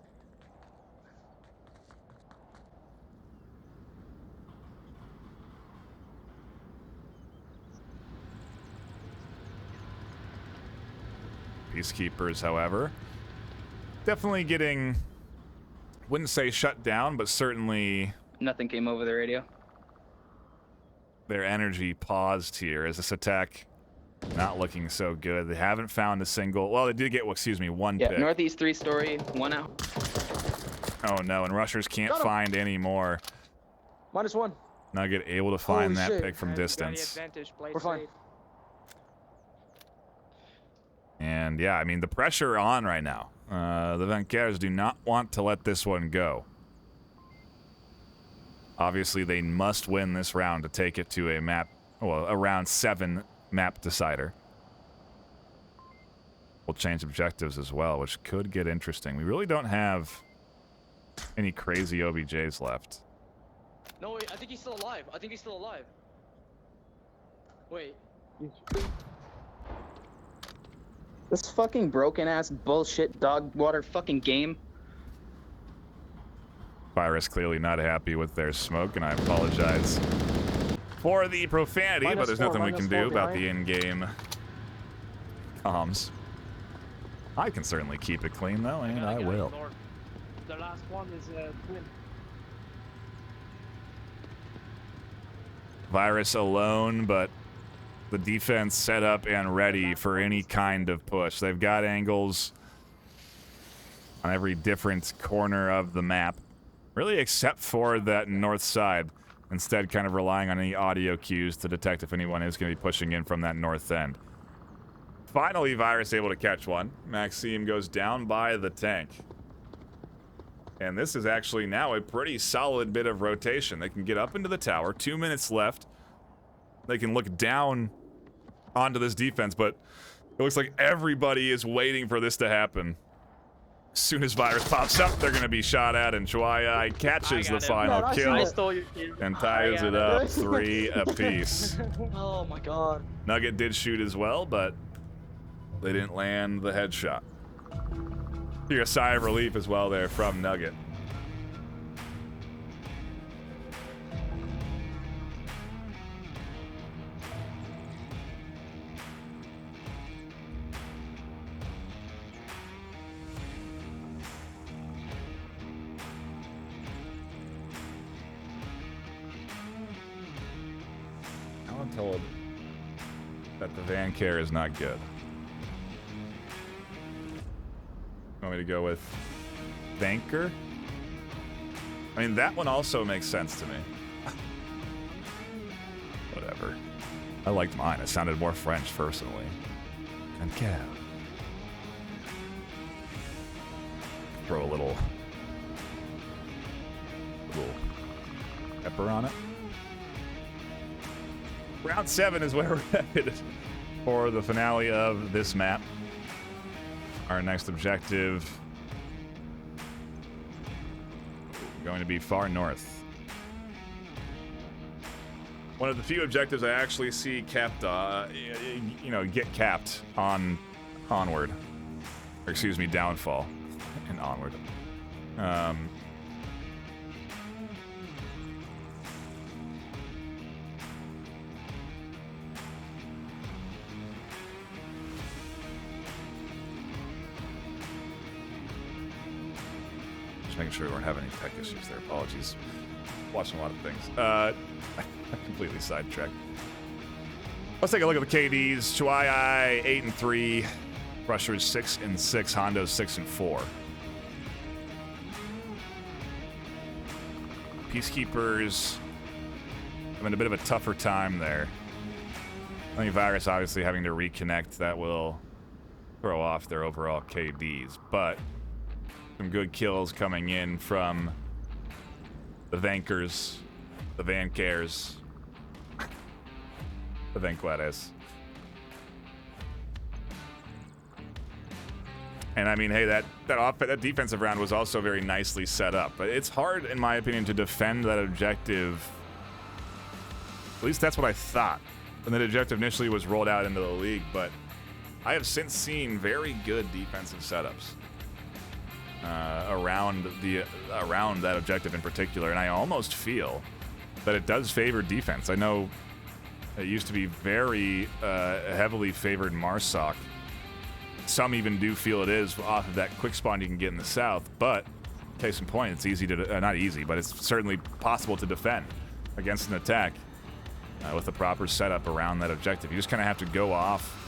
Peacekeepers, however, definitely getting, wouldn't say shut down, but certainly Nothing came over the radio. their energy paused here as this attack not looking so good. They haven't found a single, well, they did get, excuse me, one Yeah, pick. northeast 3-story, 1 out. Oh no, and Rushers can't find any more. -1. Nugget able to find that shit. pick from distance. We're fine. And yeah, I mean, the pressure on right now. The Vainqueurs do not want to let this one go. Obviously, they must win this round to take it to a map, well, a round 7 map decider. We'll change objectives as well, which could get interesting. We really don't have any crazy OBJs left. No, wait, I think he's still alive. I think he's still alive. Wait. This fucking broken ass bullshit dog water fucking game. Virus clearly not happy with their smoke, and I apologize for the profanity, but there's nothing we can do about the in-game comms. I can certainly keep it clean, though, and I will. The last one is twin. Virus alone, but the defense set up and ready for any kind of push. They've got angles on every different corner of the map, really except for that north side. Instead, kind of relying on any audio cues to detect if anyone is going to be pushing in from that north end. Finally, Virus able to catch one. Maxime goes down by the tank. And this is actually now a pretty solid bit of rotation. They can get up into the tower. 2 minutes left. They can look down onto this defense, but it looks like everybody is waiting for this to happen. As soon as Virus pops up, they're going to be shot at, and Chuai catches the final kill and ties it up 3 apiece. Oh my god. Nugget did shoot as well, but they didn't land the headshot. Hear a sigh of relief as well there from Nugget. I'm told that the VAINQUEURS is not good. Want me to go with Vanker? I mean, that one also makes sense to me. Whatever. I liked mine. It sounded more French, personally. Vanker. Throw a little pepper on it. Round 7 is where we're headed for the finale of this map. Our next objective going to be far north. One of the few objectives I actually see capped, get capped on Onward. Or excuse me, Downfall and Onward. Making sure we weren't having any tech issues there. Apologies. Watching a lot of things. I completely sidetracked. Let's take a look at the KDs. Chuai 8-3, Rushers 6-6, Hondo's 6-4. Peacekeepers having a bit of a tougher time there. I think Virus obviously having to reconnect, that will throw off their overall KDs, but some good kills coming in from the VAINQUEURS, the VAINQUEURS, the VAINQUEURS. And I mean, hey, that defensive round was also very nicely set up. But it's hard, in my opinion, to defend that objective. At least that's what I thought when that objective initially was rolled out into the league. But I have since seen very good defensive setups around that objective in particular, and I almost feel that it does favor defense. I know it used to be very heavily favored Marsoc. Some even do feel it is off of that quick spawn you can get in the south, but case in point, it's easy to not easy, but it's certainly possible to defend against an attack with the proper setup around that objective. You just kind of have to go off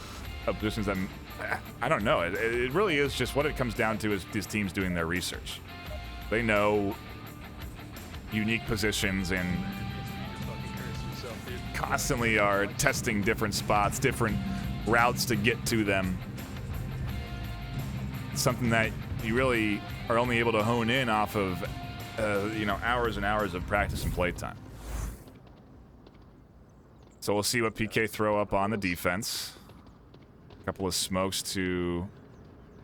of positions that I don't know. It really is just what it comes down to is these teams doing their research. They know unique positions and constantly are testing different spots, different routes to get to them. It's something that you really are only able to hone in off of, hours and hours of practice and playtime. So we'll see what PK throw up on the defense. Couple of smokes to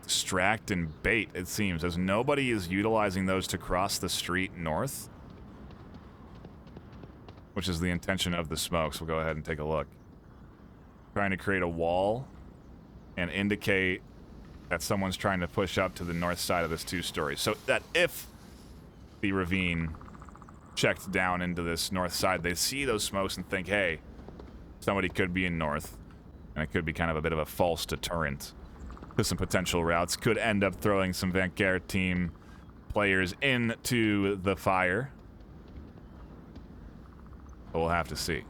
distract and bait, it seems, as nobody is utilizing those to cross the street north, which is the intention of the smokes. We'll go ahead and take a look. Trying to create a wall and indicate that someone's trying to push up to the north side of this two-story, so that if the ravine checked down into this north side, they see those smokes and think, hey, somebody could be in north, and it could be kind of a bit of a false deterrent to some potential routes. Could end up throwing some VAINQUEURS team players into the fire. But we'll have to see.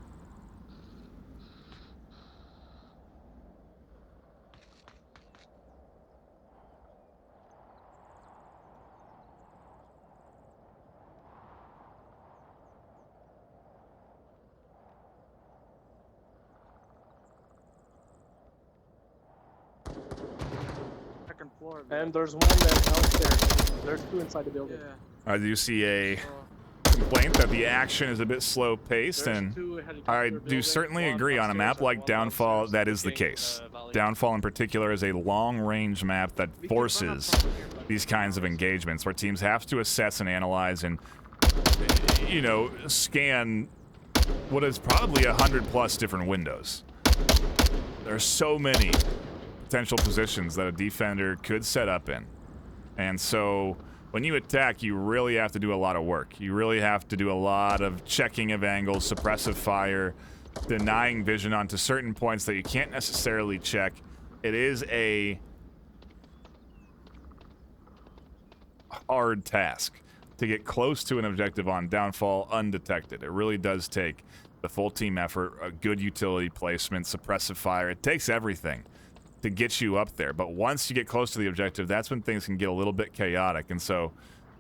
Second floor. And there's one that's downstairs. There's two inside the building. Yeah. I do see a complaint that the action is a bit slow-paced, and I do certainly agree on a map like Downfall that is the case. Downfall in particular is a long-range map that forces these kinds of engagements where teams have to assess and analyze and, you know, scan what is probably 100+ different windows. There are so many potential positions that a defender could set up in, and so when you attack, you really have to do a lot of work. You really have to do a lot of checking of angles, suppressive fire, denying vision onto certain points that you can't necessarily check. It is a hard task to get close to an objective on Downfall undetected. It really does take the full team effort, a good utility placement, suppressive fire. It takes everything to get you up there, but once you get close to the objective, that's when things can get a little bit chaotic. And so,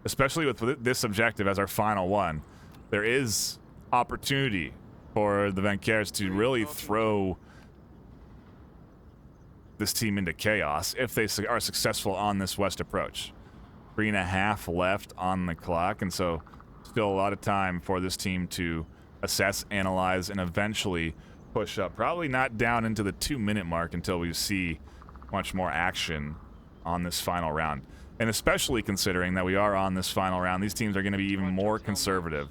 especially with this objective as our final one, there is opportunity for the VAINQUEURS to really throw this team into chaos if they are successful on this west approach. 3.5 left on the clock, and so still a lot of time for this team to assess, analyze, and eventually push up. Probably not down into the 2-minute mark until we see much more action on this final round. And especially considering that we are on this final round, these teams are going to be even more conservative,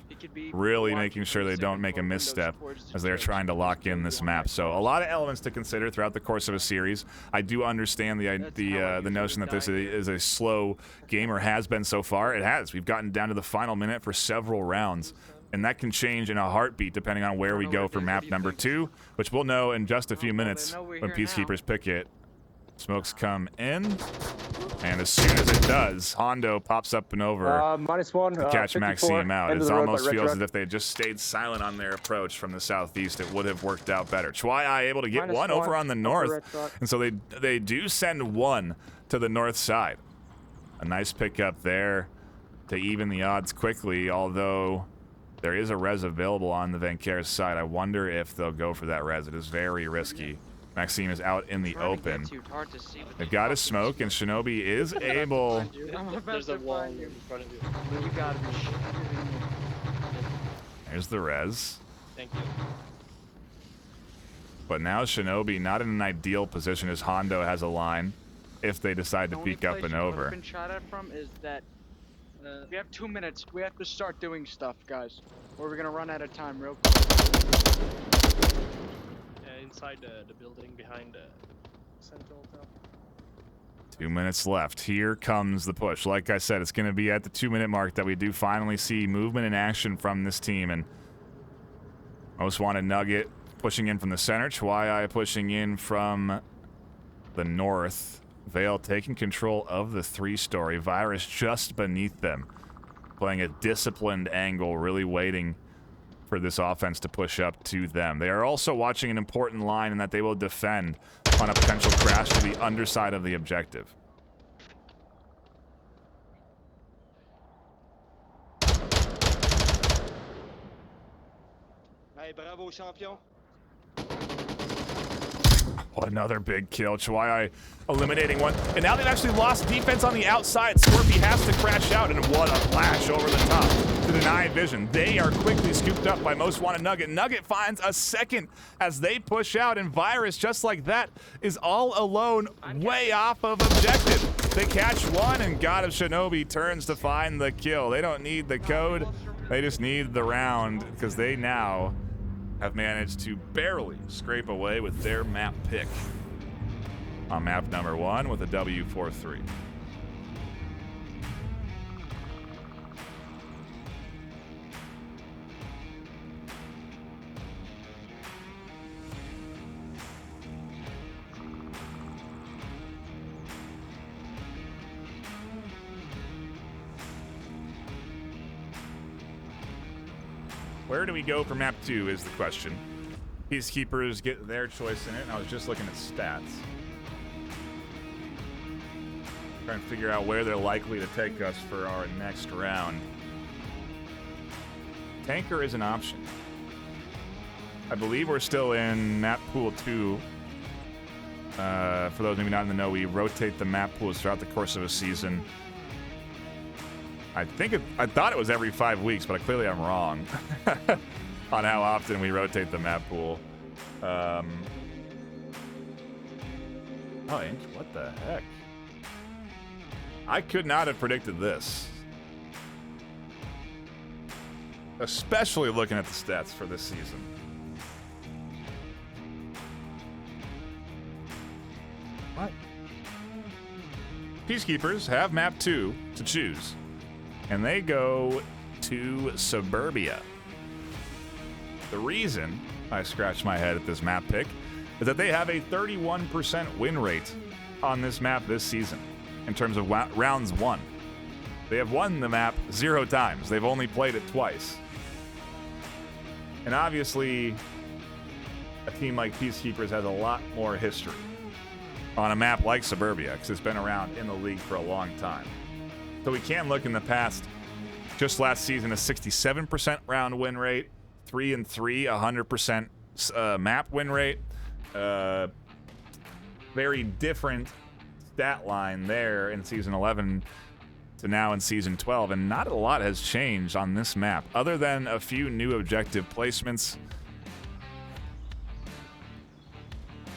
really making sure they don't make a misstep as they're trying to lock in this map. So a lot of elements to consider throughout the course of a series. I do understand the notion that this is a slow game, or has been so far. It has. We've gotten down to the final minute for several rounds, and that can change in a heartbeat depending on where we go for map number 2, which we'll know in just a few minutes when Peacekeepers pick it. Smokes come in, and as soon as it does, Hondo pops up and over -1, to catch 54, Maxime out. end It of the road by almost red feels truck. as if they had just stayed silent on their approach from the southeast. It would have worked out better. Chwai able to get one over on the north, and so they do send one to the north side. A nice pickup there to even the odds quickly, although there is a res available on the VAINQUEURS side. I wonder if they'll go for that res. It is very risky. Maxime is out in the open. They've got a smoke, and Shinobi is able... There's a wall in front of you. You gotta be shitting me. There's the res. Thank you. But now Shinobi not in an ideal position as Hondo has a line if they decide to The only peek up place and you could've over. been shot at from is that we have 2 minutes. We have to start doing stuff, guys, or we're gonna run out of time real quick. Inside the building behind Central Hotel. 2 minutes left. Here comes the push. Like I said, it's going to be at the 2-minute mark that we do finally see movement and action from this team. And Most Wanted Nugget pushing in from the center. Chwai pushing in from the north. Vale taking control of the 3-story. Virus just beneath them. Playing a disciplined angle, really waiting for this offense to push up to them. They are also watching an important line in that they will defend on a potential crash to the underside of the objective. Hey, bravo, champion. Oh, another big kill. Chwai eliminating one. And now they've actually lost defense on the outside. Scorpy has to crash out, and what a flash over the top to deny vision. They are quickly scooped up by Most Wanted Nugget. Nugget finds a second as they push out, and Virus, just like that, is all alone way off of objective. They catch one, and God of Shinobi turns to find the kill. They don't need the code. They just need the round, because they now have managed to barely scrape away with their map pick on map number 1 with a W4-3. Where do we go for map 2 is the question. Peacekeepers get their choice in it, and I was just looking at stats. Trying to figure out where they're likely to take us for our next round. Tanker is an option. I believe we're still in map pool 2. For those maybe not in the know, we rotate the map pools throughout the course of a season. I thought it was every 5 weeks, but clearly I'm wrong on how often we rotate the map pool. Oh, what the heck? I could not have predicted this. Especially looking at the stats for this season. What? Peacekeepers have map 2 to choose. And they go to Suburbia. The reason I scratch my head at this map pick is that they have a 31% win rate on this map this season in terms of rounds won. They have won the map 0 times. They've only played it twice. And obviously, a team like Peacekeepers has a lot more history on a map like Suburbia because it's been around in the league for a long time. So we can look in the past. Just last season, a 67% round win rate, 3-3, 100% map win rate. Very different stat line there in season 11 to now in season 12, and not a lot has changed on this map other than a few new objective placements.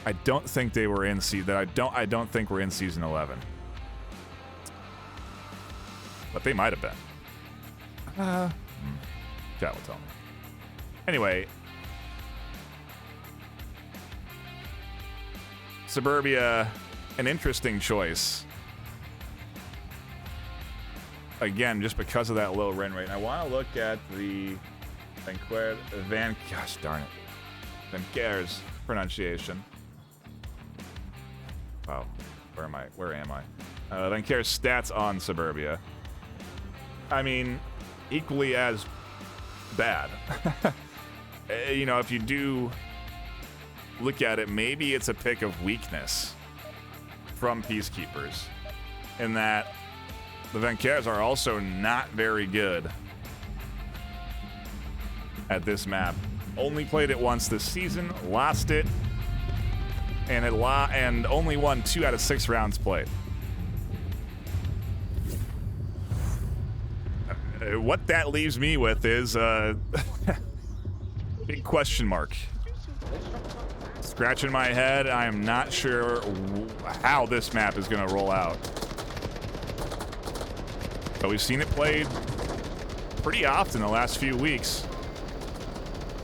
I don't think they were in I don't think we're in season 11. But they might have been. Chat will tell me. Anyway. Suburbia, an interesting choice. Again, just because of that low win rate. I want to look at the gosh darn it. VAINQUEURS pronunciation. Wow. Where am I? VAINQUEURS stats on Suburbia. I mean, equally as bad. You know, if you do look at it, maybe it's a pick of weakness from Peacekeepers in that the VAINQUEURS are also not very good at this map. Only played it once this season, lost it, and only won 2 out of 6 rounds played. What that leaves me with is a big question mark. Scratching my head, I am not sure how this map is going to roll out. But we've seen it played pretty often the last few weeks.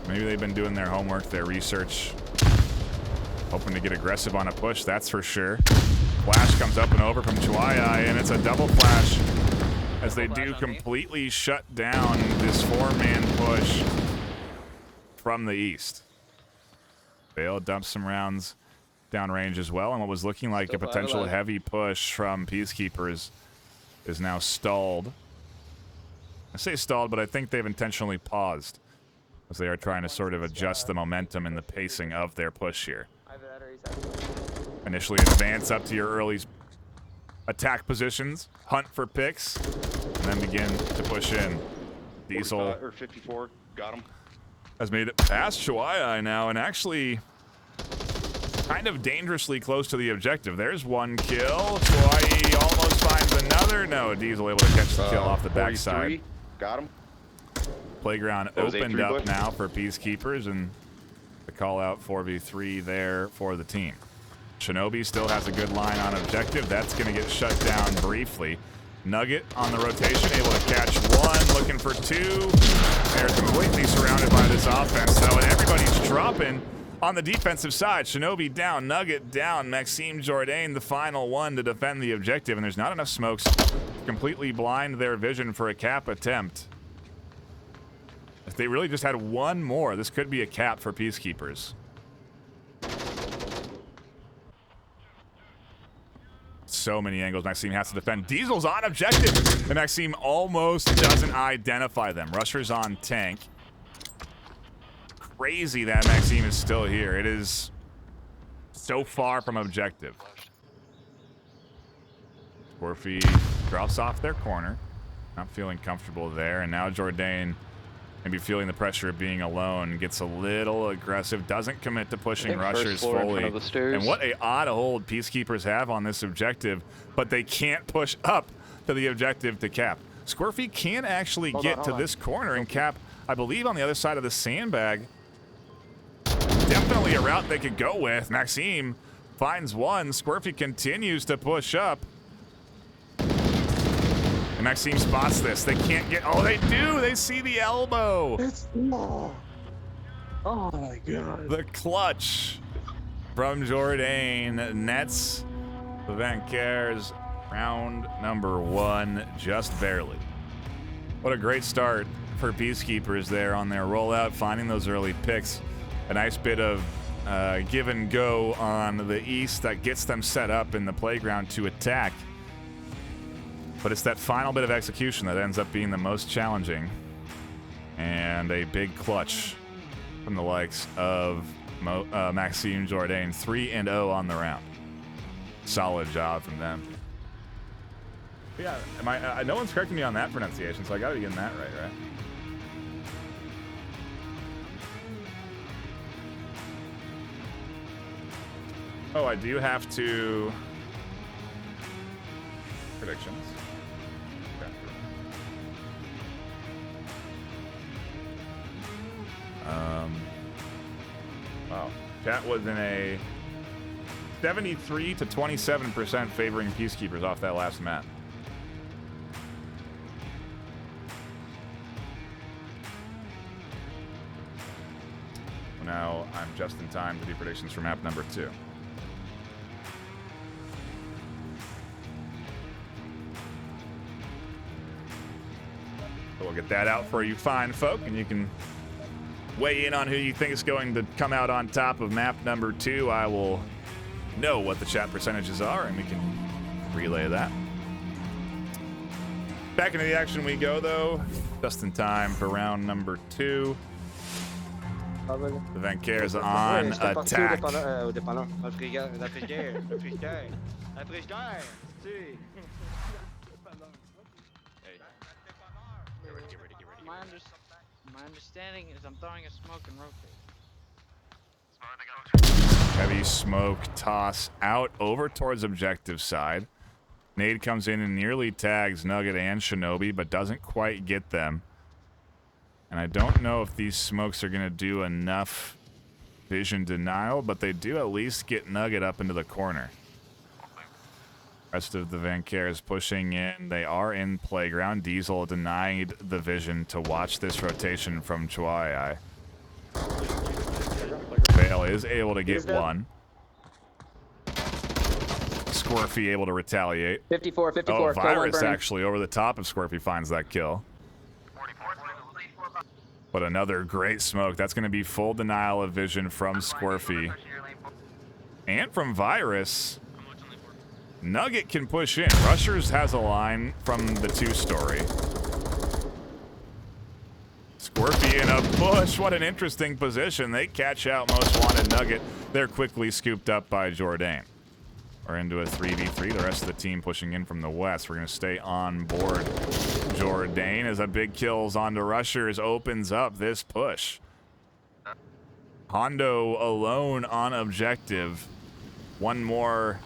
Maybe they've been doing their homework, their research. Hoping to get aggressive on a push, that's for sure. Flash comes up and over from Chihuahua, and it's a double flash as they do completely shut down this 4-man push from the east. Bale dumps some rounds downrange as well, and what was looking like a potential heavy push from Peacekeepers is now stalled. I say stalled, but I think they've intentionally paused as they are trying to sort of adjust the momentum and the pacing of their push here. Initially advance up to your early attack positions, hunt for picks, and then begin to push in. Diesel or 54, got him. Has made it past Chihuahua now, and actually kind of dangerously close to the objective. There's one kill. Chihuahua almost finds another. No, Diesel able to catch the kill off the backside. Got him. Playground opened up now for Peacekeepers, and the call out 4v3 there for the team. Shinobi still has a good line on objective. That's going to get shut down briefly. Nugget on the rotation, able to catch one, looking for two. They're completely surrounded by this offense, though, and everybody's dropping on the defensive side. Shinobi down, Nugget down, Maxime Jourdain, the final one to defend the objective, and there's not enough smokes to completely blind their vision for a cap attempt. If they really just had one more, this could be a cap for Peacekeepers. So many angles Maxime has to defend. Diesel's on objective, and Maxime almost doesn't identify them. Rusher's on tank. Crazy that Maxime is still here. It is so far from objective. Scorpy drops off their corner. Not feeling comfortable there, and now Jourdain, maybe feeling the pressure of being alone, gets a little aggressive, doesn't commit to pushing rushers fully. And what a odd hold Peacekeepers have on this objective, but they can't push up to the objective to cap. Squirfy can actually get to this corner and cap, I believe, on the other side of the sandbag. Definitely a route they could go with. Maxime finds one. Squirfy continues to push up. And Maxime spots this. They can't get... Oh, they do! They see the elbow! Oh my god. The clutch from Jourdain nets the VAINQUEURS round number 1 just barely. What a great start for Peacekeepers there on their rollout, finding those early picks. A nice bit of give and go on the east that gets them set up in the playground to attack. But it's that final bit of execution that ends up being the most challenging. And a big clutch from the likes of Maxime Jourdain. 3-0 on the round. Solid job from them. Yeah, no one's correcting me on that pronunciation, so I gotta be getting that right? Oh, I do have to... Predictions. Okay. Wow. Chat was in a 73 to 27% favoring Peacekeepers off that last map. Now I'm just in time to do predictions for map number 2. So we'll get that out for you fine folk, and you can weigh in on who you think is going to come out on top of map number 2. I will know what the chat percentages are, and we can relay that. Back into the action we go, though. Just in time for round number 2. The VAINQUEURS on attack. My understanding is I'm throwing a smoke and rotate. Heavy smoke toss out over towards objective side. Nade comes in and nearly tags Nugget and Shinobi, but doesn't quite get them. And I don't know if these smokes are going to do enough vision denial, but they do at least get Nugget up into the corner. Rest of the VAINQUEURS pushing in. They are in playground. Diesel denied the vision to watch this rotation from Chuai. Vale is able to get one. Squirfy able to retaliate. 54. Oh, Virus actually over the top of Squirfy finds that kill. But another great smoke. That's going to be full denial of vision from Squirfy. And from Virus. Nugget can push in. Rushers has a line from the 2-story. Squirfy in a push. What an interesting position. They catch out most wanted Nugget. They're quickly scooped up by Jourdain. We're into a 3v3. The rest of the team pushing in from the west. We're going to stay on board. Jourdain, as a big kills onto Rushers, opens up this push. Hondo alone on objective. One more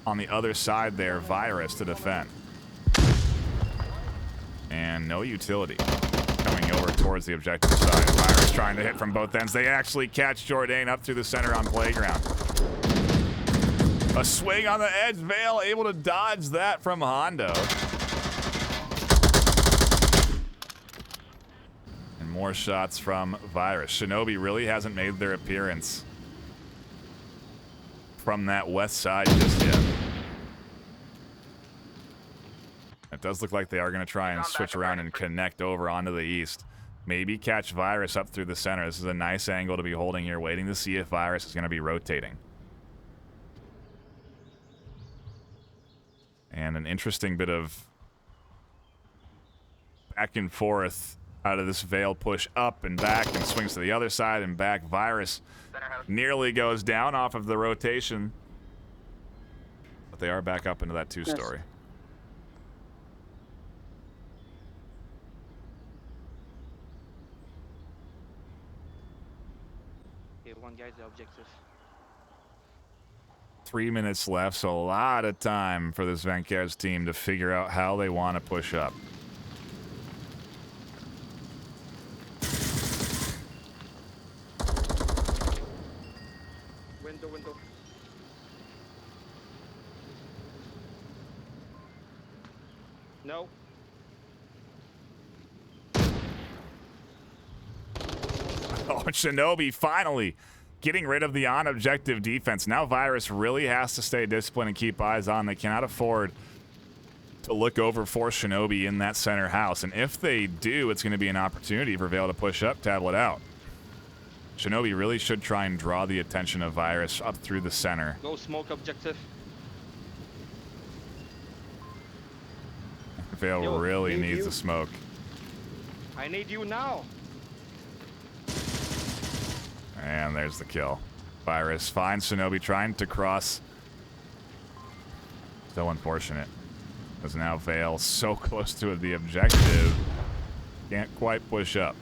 on the other side there, Virus to defend. And no utility coming over towards the objective side. Virus trying to hit from both ends. They actually catch Jourdain up through the center on playground. A swing on the edge. Vale able to dodge that from Hondo. And more shots from Virus. Shinobi really hasn't made their appearance from that west side just yet. It does look like they are going to try and switch around and connect over onto the east. Maybe catch Virus up through the center. This is a nice angle to be holding here, waiting to see if Virus is going to be rotating. And an interesting bit of back and forth out of this Veil push up and back and swings to the other side and back. Virus nearly goes down off of the rotation. But they are back up into that two-story. Okay, one guy's the objective. 3 minutes left, so a lot of time for this VAINQUEURS team to figure out how they want to push up. Window. No. Oh, Shinobi finally getting rid of the on-objective defense. Now Virus really has to stay disciplined and keep eyes on. They cannot afford to look over for Shinobi in that center house. And if they do, it's going to be an opportunity for Vale to push up, tablet out. Shinobi really should try and draw the attention of Virus up through the center. Go smoke objective. Vale really needs the smoke. I need you now. And there's the kill. Virus finds Shinobi trying to cross. So unfortunate. Because now Vale so close to the objective. Can't quite push up.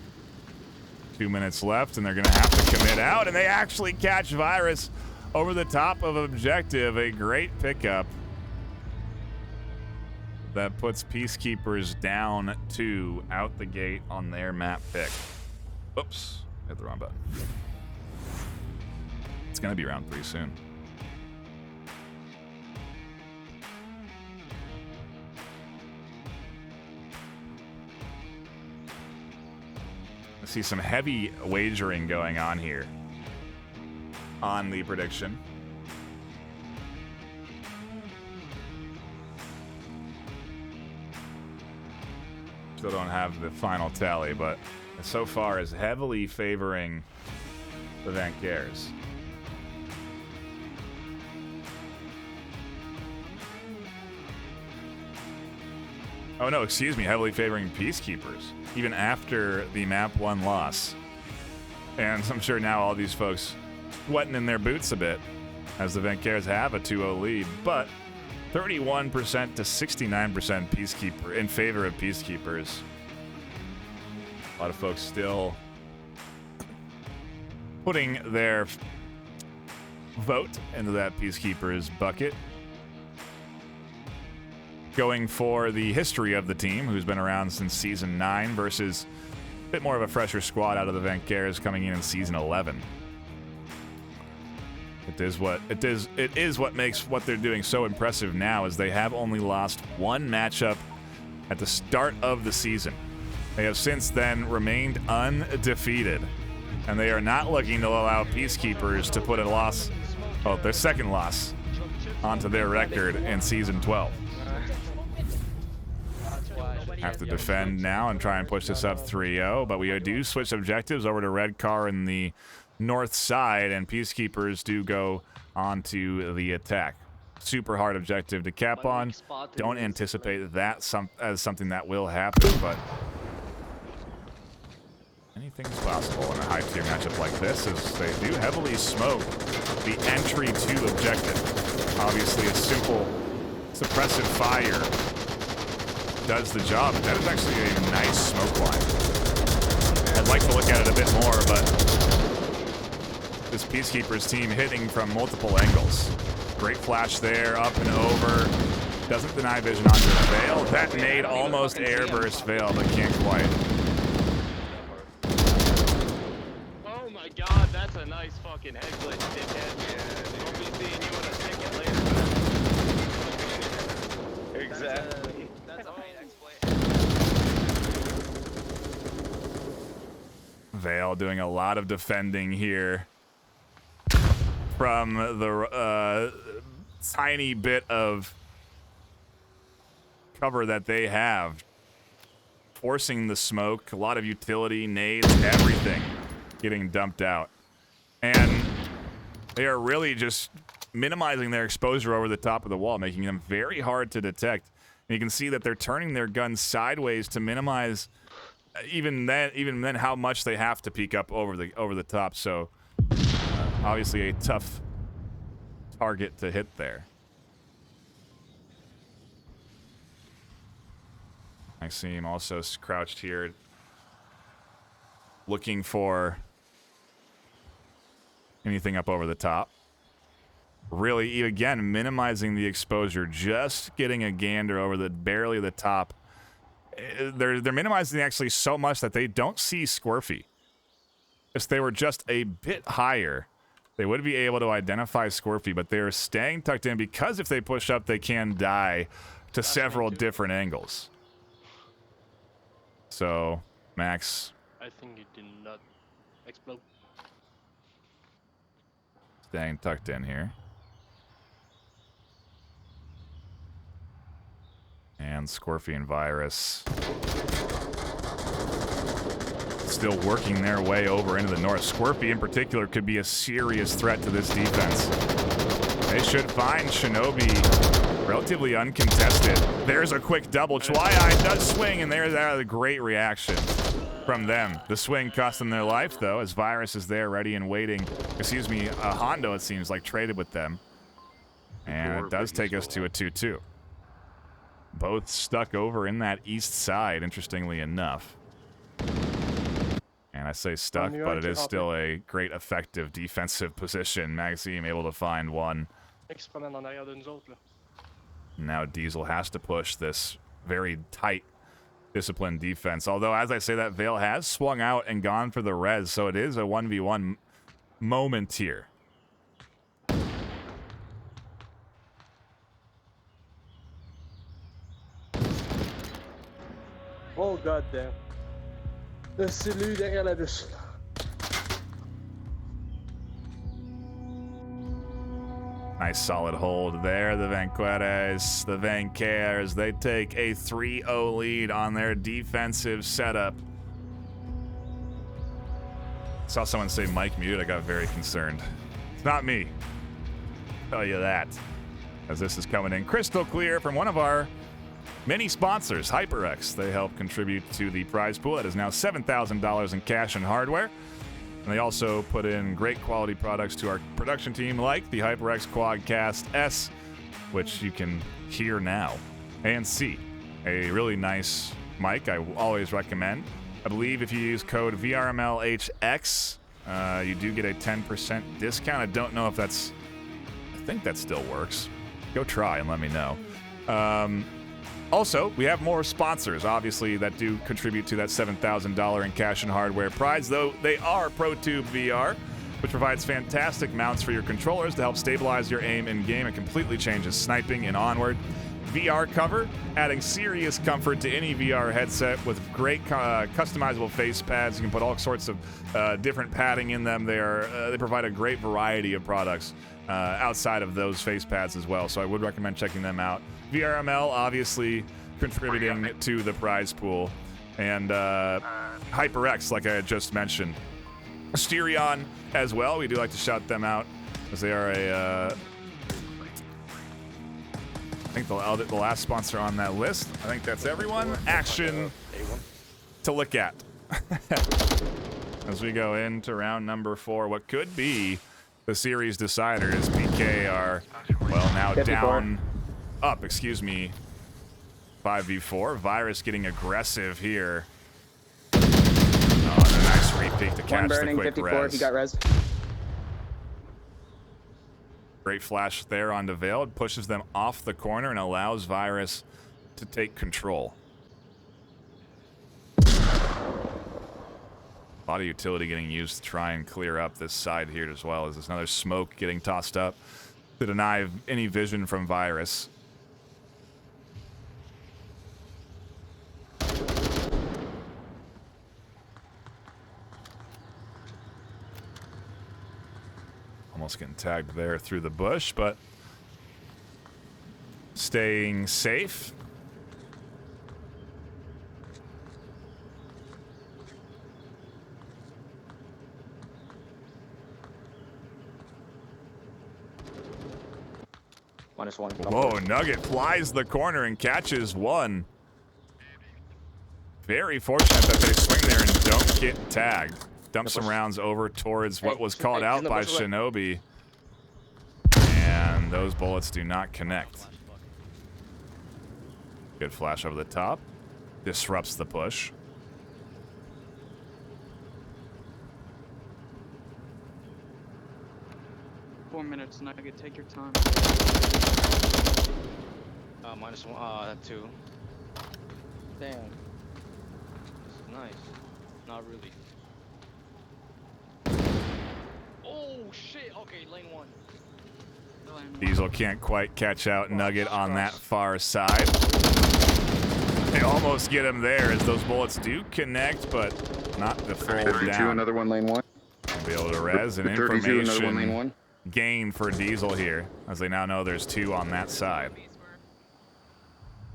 2 minutes left, and they're going to have to commit out. And they actually catch Virus over the top of objective. A great pickup. That puts Peacekeepers down 2 out the gate on their map pick. Oops. Hit the wrong button. It's going to be round 3 soon. I see some heavy wagering going on here on the prediction. Still don't have the final tally, but so far is heavily favoring the VAINQUEURS. Oh no, excuse me, heavily favoring Peacekeepers, even after the map 1 loss. And I'm sure now all these folks sweating in their boots a bit, as the VAINQUEURS have a 2-0 lead, but 31% to 69% Peacekeeper in favor of Peacekeepers. A lot of folks still putting their vote into that Peacekeepers bucket. Going for the history of the team, who's been around since Season 9, versus a bit more of a fresher squad out of the VAINQUEURS coming in Season 11. It is what makes what they're doing so impressive now, is they have only lost 1 matchup at the start of the season. They have since then remained undefeated, and they are not looking to allow Peacekeepers to put a loss, their second loss, onto their record in Season 12. Have to defend now and try and push this up 3-0, but we do switch objectives over to Red Car in the north side, and Peacekeepers do go onto the attack. Super hard objective to cap on. Don't anticipate that as something that will happen, but anything's possible in a high-tier matchup like this, as they do heavily smoke the entry to objective. Obviously, a simple suppressive fire does the job, but that is actually a nice smoke line. I'd like to look at it a bit more, but this Peacekeepers team hitting from multiple angles. Great flash there, up and over. Doesn't deny vision onto the Veil. That nade almost airburst Veil, but can't quite. Oh my god, that's a nice fucking head glitch, dickhead. I'll be seeing you in a ticket later. Exactly. That's a main exploit. Vale doing a lot of defending here from the tiny bit of cover that they have. Forcing the smoke, a lot of utility, nades, everything getting dumped out. And they are really just minimizing their exposure over the top of the wall, making them very hard to detect. And you can see that they're turning their guns sideways to minimize even then how much they have to peek up over the top. So obviously a tough target to hit there. I see him also crouched here, looking for anything up over the top. Really, again, minimizing the exposure, just getting a gander over barely the top. They're minimizing actually so much that they don't see Squirfy. If they were just a bit higher, they would be able to identify Squirfy, but they're staying tucked in because if they push up, they can die to several different angles. So, Max. I think it did not explode. Staying tucked in here. And Scorpion Virus still working their way over into the north. Scorpion in particular could be a serious threat to this defense. They should find Shinobi relatively uncontested. There's a quick double. Chwai does swing, and there's a great reaction from them. The swing cost them their life, though, as Virus is there ready and waiting. Excuse me, Hondo, it seems like, traded with them. And it does take us to a 2-2. Both stuck over in that east side, interestingly enough. And I say stuck, but it is still a great effective defensive position. Maxime able to find one. Now Diesel has to push this very tight, disciplined defense. Although, as I say that, Vale has swung out and gone for the res, so it is a 1v1 moment here. Oh god damn. C'est lui derrière la douche. Nice solid hold there, the VAINQUEURS. The VAINQUEURS, they take a 3-0 lead on their defensive setup. Saw someone say mic muted, I got very concerned. It's not me. Tell you that. As this is coming in crystal clear from one of our many sponsors, HyperX. They help contribute to the prize pool. That is now $7,000 in cash and hardware. And they also put in great quality products to our production team, like the HyperX Quadcast S, which you can hear now and see. A really nice mic I always recommend. I believe if you use code VRMLHX, you do get a 10% discount. I don't know if that's... I think that still works. Go try and let me know. Also, we have more sponsors, obviously, that do contribute to that $7,000 in cash and hardware prize, though they are ProTube VR, which provides fantastic mounts for your controllers to help stabilize your aim in-game. It completely changes sniping in Onward. VR cover, adding serious comfort to any VR headset with great customizable face pads. You can put all sorts of different padding in them. They provide a great variety of products outside of those face pads as well, so I would recommend checking them out. VRML obviously contributing to the prize pool, and HyperX, like I had just mentioned. Asterion as well, we do like to shout them out, as they are I think the last sponsor on that list. I think that's everyone. Action to look at. As we go into round number 4, what could be the series decider, as PK are, well, now 54. down, up, excuse me, 5v4. Virus getting aggressive here. Oh, and a nice repeat to catch One burning, the quick 54, res. he got res. Great flash there onto Vale. It pushes them off the corner and allows Virus to take control. A lot of utility getting used to try and clear up this side here as well. As there's another smoke getting tossed up to deny any vision from Virus. Almost getting tagged there through the bush, but staying safe. -1. Whoa, Nugget flies the corner and catches one. Very fortunate that they swing there and don't get tagged. Dump some rounds over towards what was called out by Shinobi. And those bullets do not connect. Good flash over the top. Disrupts the push. Four minutes, Nugget. Take your time. -1, 2. Damn. This is nice. Not really. Oh shit! Okay, lane 1. Diesel can't quite catch out Nugget on that far side. They almost get him there as those bullets do connect, but not the full 32, down. another one, lane 1. Be able to res and 32, another one, lane information 1. gain for Diesel here, as they now know there's 2 on that side.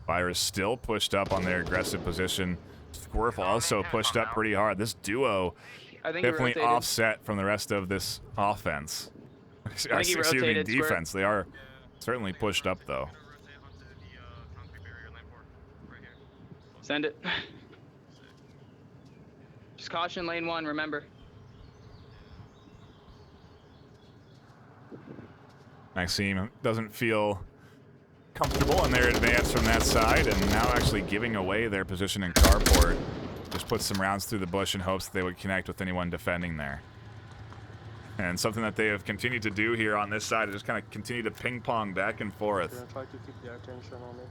Virus still pushed up on their aggressive position. Squirf also pushed up pretty hard. This duo I think he definitely rotated. offset from the rest of this offense. think he Excuse me, rotated, Squirf. defense. They are certainly pushed up, though. Send it. Just caution lane 1, remember. Maxime doesn't feel comfortable in their advance from that side, and now actually giving away their position in carport. Just put some rounds through the bush in hopes that they would connect with anyone defending there. And something that they have continued to do here on this side is just kind of continue to ping pong back and forth. Try to keep the attention on it.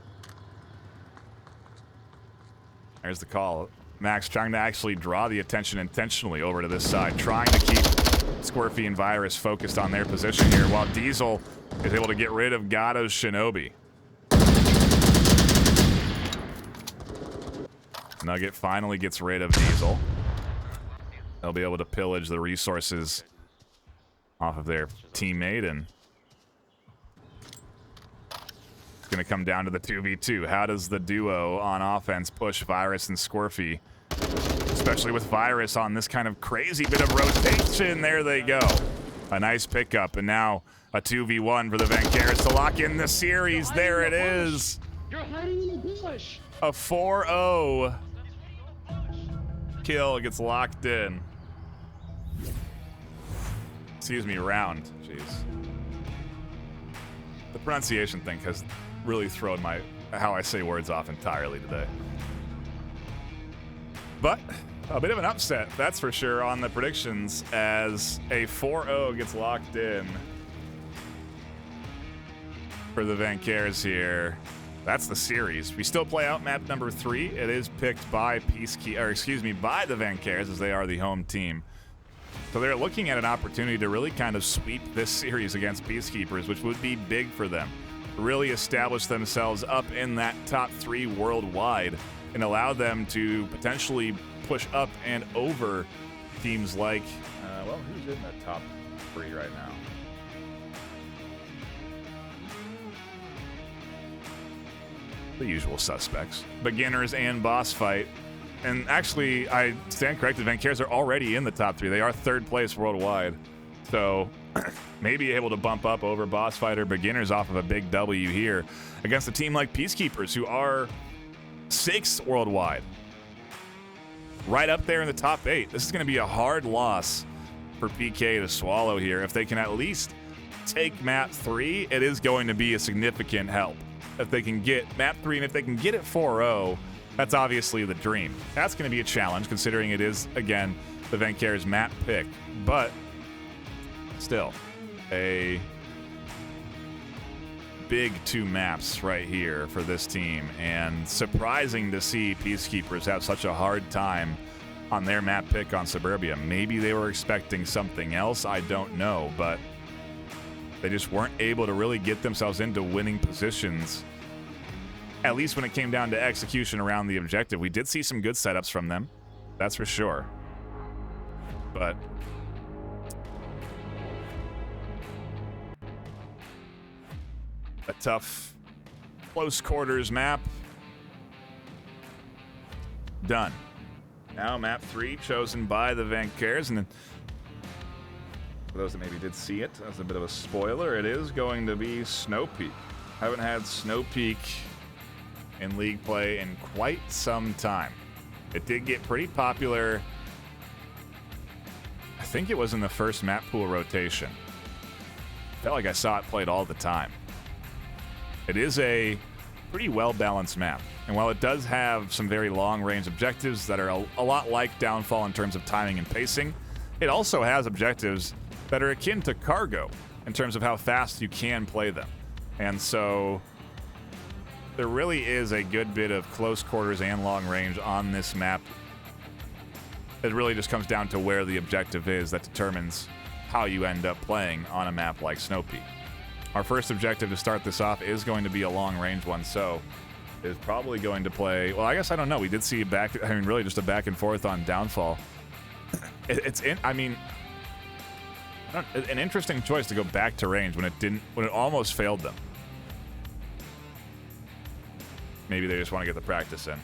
There's the call. Max trying to actually draw the attention intentionally over to this side, trying to keep Squirfy and Virus focused on their position here, while Diesel is able to get rid of Gatto's Shinobi. Nugget finally gets rid of Diesel. They'll be able to pillage the resources off of their teammate, and it's going to come down to the 2v2. How does the duo on offense push Virus and Squirfy? Especially with Virus on this kind of crazy bit of rotation. There they go. A nice pickup, and now a 2v1 for the VAINQUEURS to lock in the series. There it is. You're hiding in the bush. A 4-0 kill gets locked in. Excuse me, round. Jeez. The pronunciation thing has really thrown how I say words off entirely today. But a bit of an upset, that's for sure, on the predictions as a 4-0 gets locked in for the VAINQUEURS here. That's the series. We still play out map number 3. It is picked by by the VAINQUEURS, as they are the home team. So they're looking at an opportunity to really kind of sweep this series against Peacekeepers, which would be big for them. Really establish themselves up in that top 3 worldwide and allow them to potentially push up and over teams like, well, who's in the top 3 right now? The usual suspects. Beginners and boss fight. And actually, I stand corrected, VAINQUEURS are already in the top 3. They are 3rd place worldwide. So maybe able to bump up over boss fight or beginners off of a big W here against a team like Peacekeepers, who are 6th worldwide. Right up there in the top 8. This is going to be a hard loss for PK to swallow here. If they can at least take map 3, it is going to be a significant help. If they can get map 3, and if they can get it 4-0, that's obviously the dream. That's going to be a challenge, considering it is, again, the VAINQUEURS map pick. But still, a big 2 maps right here for this team, and surprising to see Peacekeepers have such a hard time on their map pick on Suburbia. Maybe they were expecting something else. I don't know, but they just weren't able to really get themselves into winning positions, at least when it came down to execution around the objective. We did see some good setups from them, that's for sure. But a tough close quarters map. Done. Now map 3 chosen by the VAINQUEURS, and then for those that maybe did see it, that's a bit of a spoiler, it is going to be Snow Peak. Haven't had Snow Peak in League play in quite some time. It did get pretty popular, I think it was in the first map pool rotation. Felt like I saw it played all the time. It is a pretty well-balanced map, and while it does have some very long-range objectives that are a lot like Downfall in terms of timing and pacing, it also has objectives that are akin to Cargo in terms of how fast you can play them. And so there really is a good bit of close quarters and long range on this map. It really just comes down to where the objective is that determines how you end up playing on a map like Snow Peak. Our first objective to start this off is going to be a long-range one, so is probably going to play... Well, I guess I don't know. We did see really just a back and forth on Downfall. An interesting choice to go back to range when it almost failed them. Maybe they just want to get the practice in.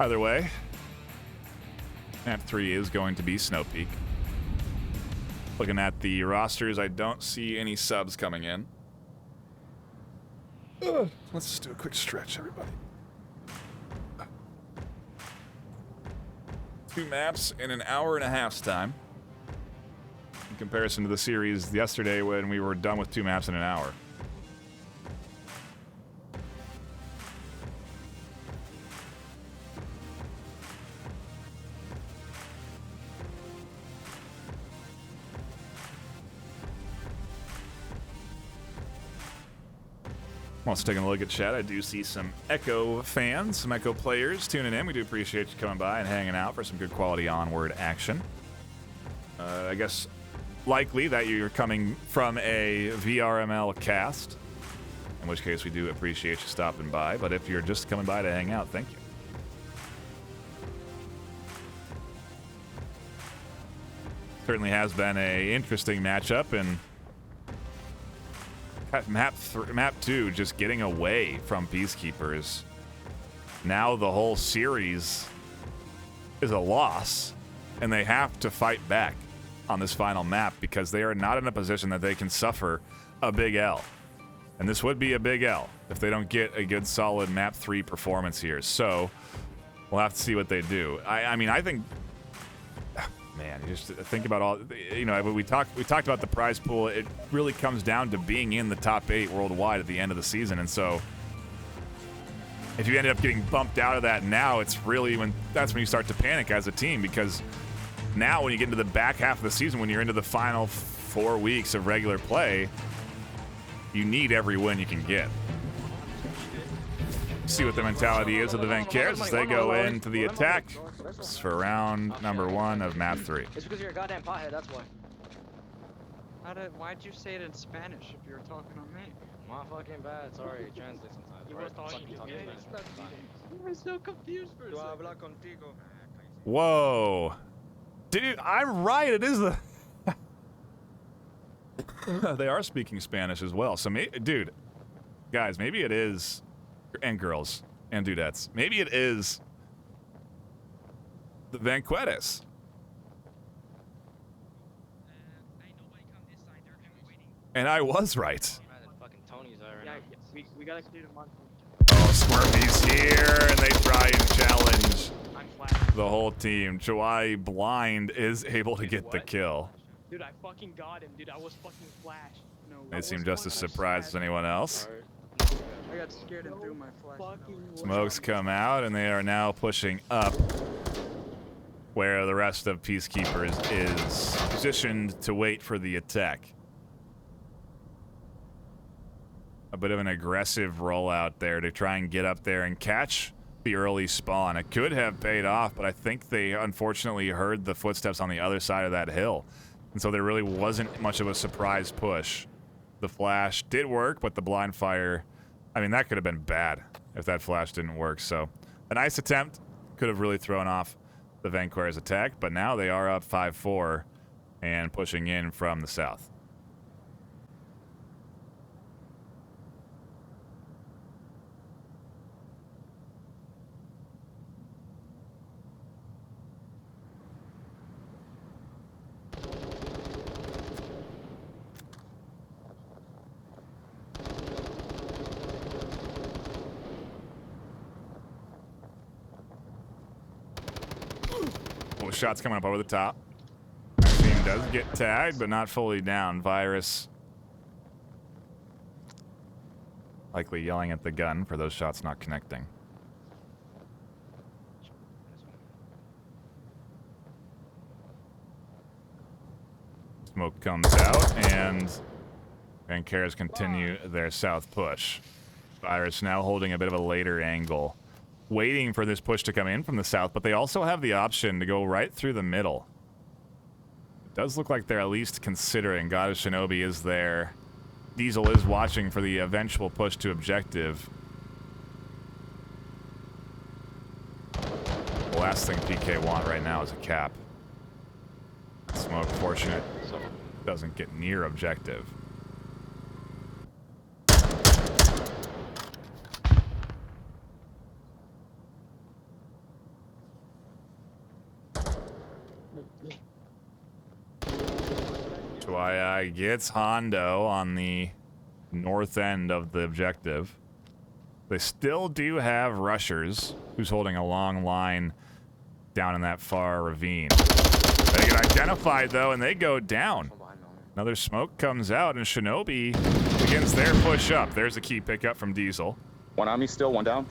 Either way, map 3 is going to be Snow Peak. Looking at the rosters, I don't see any subs coming in. Let's just do a quick stretch, everybody. 2 maps in an hour and a half's time. In comparison to the series yesterday when we were done with 2 maps in an hour. Also taking a look at chat, I do see some Echo fans, some Echo players tuning in. We do appreciate you coming by and hanging out for some good quality Onward action. I guess likely that you're coming from a VRML cast, in which case we do appreciate you stopping by. But if you're just coming by to hang out, thank you. Certainly has been an interesting matchup, and map 2 just getting away from Peacekeepers. Now the whole series is a loss, and they have to fight back on this final map because they are not in a position that they can suffer a big L. And this would be a big L if they don't get a good solid map 3 performance here. So we'll have to see what they do. I mean, I think... Man, you just think about all, you know, we talked about the prize pool. It really comes down to being in the top 8 worldwide at the end of the season. And so if you ended up getting bumped out of that now, it's really that's when you start to panic as a team, because now when you get into the back half of the season, when you're into the final 4 weeks of regular play, you need every win you can get. See what the mentality is of the VAINQUEURS as they go into the attack for round number 1 of map 3. It's because you're a goddamn pothead, that's why. Why'd you say it in Spanish if you were talking on me? My fucking bad, sorry, it translates sometimes. You right? were talking to me. Sometimes. I was so confused for a second. Whoa. Dude, I'm right. It is the... They are speaking Spanish as well. So, dude, guys, maybe it is... And girls and dudettes. Maybe it is the VAINQUEURS. And I was right. We gotta do the month. Oh, Squirmy's here, and they try and challenge the whole team. Chawai Blind is able to get the kill. Dude, I fucking got him, dude. I was fucking flashed. No, They seem just as surprised as anyone else. I got scared and threw my flash. Smokes come out, and they are now pushing up where the rest of Peacekeepers is positioned to wait for the attack. a bit of an aggressive rollout there to try and get up there and catch the early spawn. It could have paid off, but I think they unfortunately heard the footsteps on the other side of that hill. And so there really wasn't much of a surprise push. The flash did work, but the blind fire, I mean, that could have been bad if that flash didn't work. So a nice attempt. Could have really thrown off the VAINQUEURS attack, but now they are up 5-4 and pushing in from the south. Shots coming up over the top. Our team does get tagged, but not fully down. Virus likely yelling at the gun for those shots not connecting. Smoke comes out, and VAINQUEURS continue their south push. Virus now holding a bit of a later angle, waiting for this push to come in from the south, but they also have the option to go right through the middle. It does look like they're at least considering. God of Shinobi is there. Diesel is watching for the eventual push to objective. The last thing PK want right now is a cap. Smoke, fortunate, so doesn't get near objective. Gets Hondo on the north end of the objective. They still do have rushers who's holding a long line down in that far ravine. They get identified though, and they go down. Another smoke comes out, and Shinobi begins their push up. There's a key pickup from Diesel. One on me still, one down.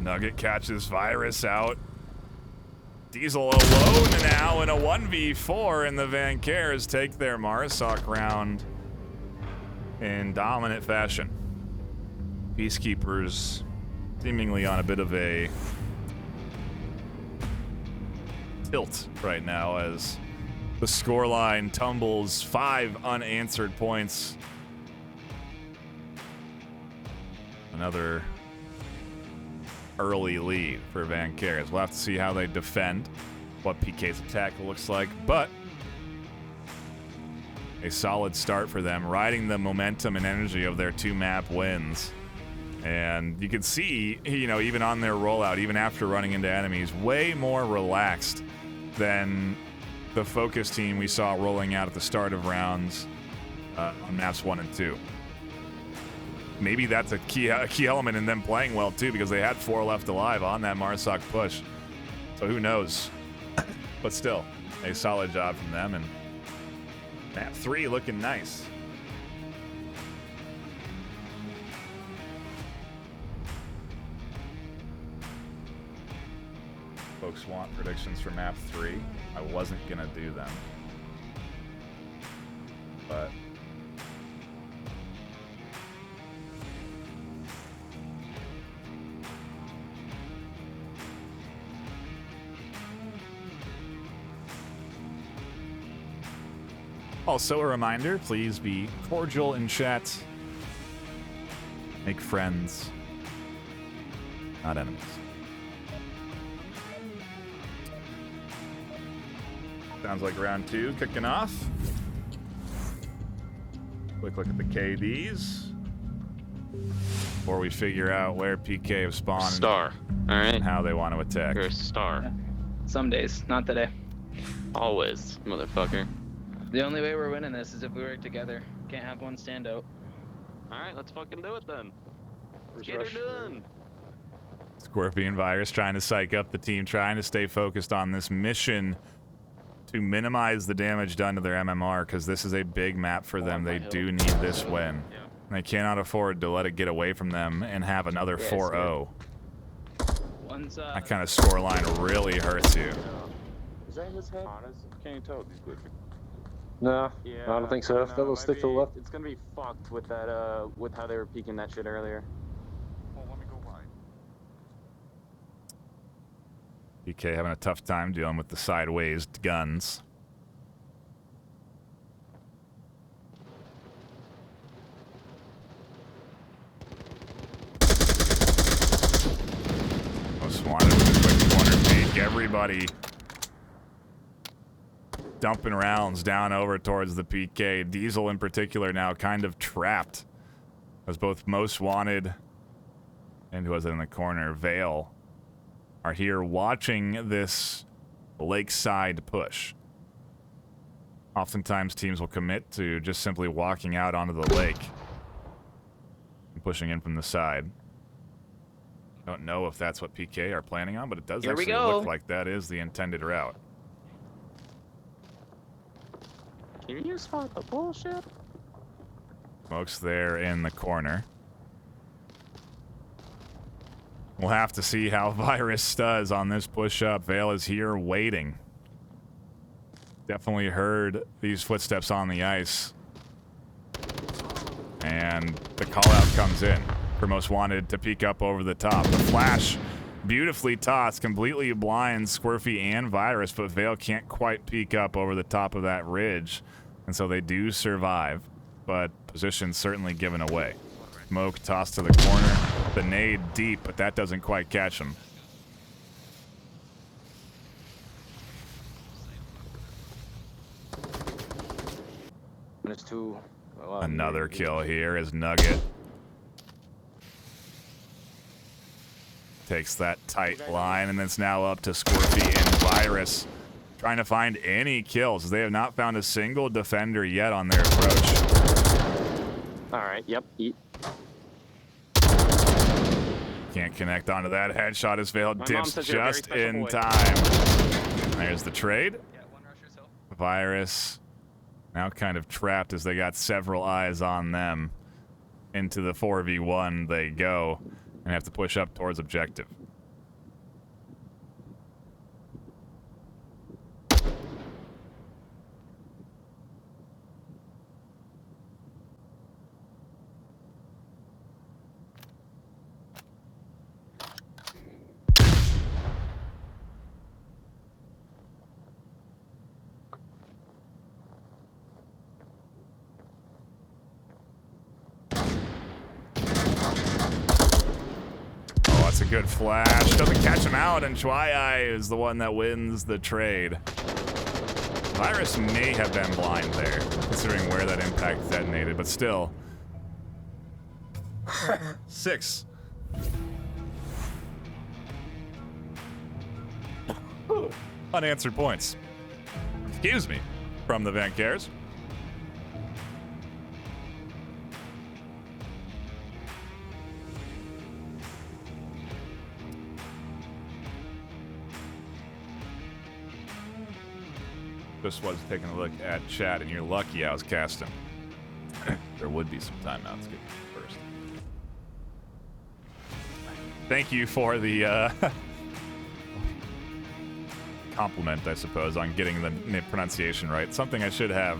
Nugget catches Virus out. Diesel alone now in a 1v4, and the VAINQUEURS take their Marsoc round in dominant fashion. Peacekeepers seemingly on a bit of a tilt right now as the scoreline tumbles 5 unanswered points. Another early lead for VAINQUEURS. We'll have to see how they defend, what PK's attack looks like, but a solid start for them, riding the momentum and energy of their 2-map wins. And you can see, you know, even on their rollout, even after running into enemies, way more relaxed than the focus team we saw rolling out at the start of rounds on maps 1 and 2. Maybe that's a key element in them playing well, too, because they had 4 left alive on that Marsoc push. So who knows? But still, a solid job from them, and map 3 looking nice. Folks want predictions for map 3. I wasn't going to do them, but also a reminder, please be cordial in chat. Make friends, not enemies. Sounds like round 2 kicking off. Quick look at the KDs before we figure out where PK have spawned. Star. All right. And how they want to attack. You're a star. Yeah. Some days, not today. Always, motherfucker. The only way we're winning this is if we work together. Can't have one stand out. Alright, let's fucking do it then. Let's get her done. Scorpion Virus trying to psych up the team, trying to stay focused on this mission to minimize the damage done to their MMR, because this is a big map for them. They do need this win. Yeah. They cannot afford to let it get away from them and have another 4-0. That kind of scoreline really hurts you. Is that his head? Can't tell these glitches. No, Yeah, I don't think so. no, They'll it stick might to the be- left. It's gonna be fucked with that, with how they were peeking that shit earlier. PK having a tough time dealing with the sideways guns. Most wanted with a quick corner peek. Everybody dumping rounds down over towards the PK. Diesel in particular now kind of trapped as both Most Wanted and who was it in the corner, Vale, are here watching this lakeside push. Oftentimes teams will commit to just simply walking out onto the lake and pushing in from the side. Don't know if that's what PK are planning on, but it does actually look like that is the intended route. Can you spot the bullshit? Smoke's there in the corner. We'll have to see how Virus does on this push-up. Vale is here waiting. Definitely heard these footsteps on the ice. And the call-out comes in for Most Wanted to peek up over the top. The flash, beautifully tossed, completely blinds Squirfy and Virus, but Vale can't quite peek up over the top of that ridge. And so they do survive, but position certainly given away. Smoke tossed to the corner. The nade deep, but that doesn't quite catch him. There's two. Another kill here as Nugget takes that tight line, and it's now up to Scorpy and Virus trying to find any kills. They have not found a single defender yet on their approach. Alright, yep, eat. Can't connect onto that headshot as Vale dips just in boy. time. There's the trade. Virus now kind of trapped as they got several eyes on them. Into the 4v1 they go and have to push up towards objective. Good flash. Doesn't catch him out, and Chwai is the one that wins the trade. Virus may have been blind there, considering where that impact detonated, but still. 6. Unanswered points. Excuse me, from the VAINQUEURS. Just was taking a look at chat, and you're lucky I was casting. There would be some timeouts getting first. Thank you for the compliment, I suppose, on getting the pronunciation right. Something I should have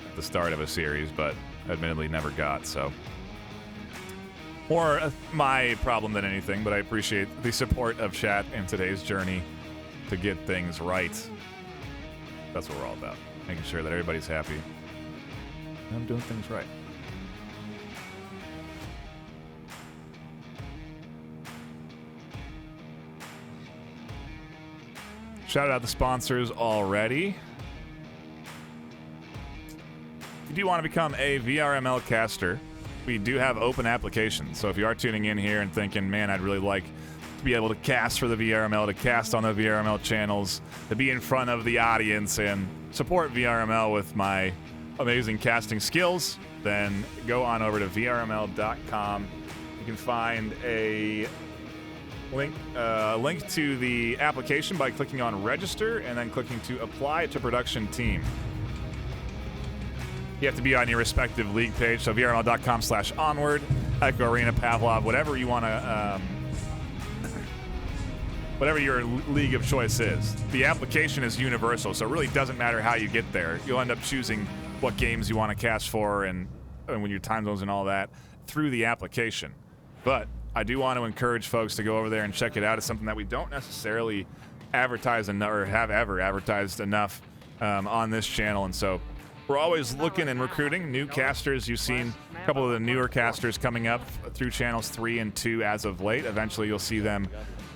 at the start of a series, but admittedly never got, so. More my problem than anything, but I appreciate the support of chat in today's journey to get things right. That's what we're all about. Making sure that everybody's happy. And I'm doing things right. Shout out the sponsors already. If you do want to become a VRML caster, we do have open applications. So if you are tuning in here and thinking, man, I'd really like to be able to cast for the VRML, to cast on the VRML channels, to be in front of the audience and support VRML with my amazing casting skills, then go on over to VRML.com. You can find a link to the application by clicking on register and then clicking to apply to production team. You have to be on your respective league page, so VRML.com/onward, Echo Arena, Pavlov, whatever you want to whatever your league of choice is. The application is universal, so it really doesn't matter how you get there. You'll end up choosing what games you want to cast for and when your time zones and all that through the application. But I do want to encourage folks to go over there and check it out. It's something that we don't necessarily advertise enough or have ever advertised enough on this channel, and so we're always looking and recruiting new casters. You've seen a couple of the newer casters coming up through channels 3 and 2 as of late. Eventually you'll see them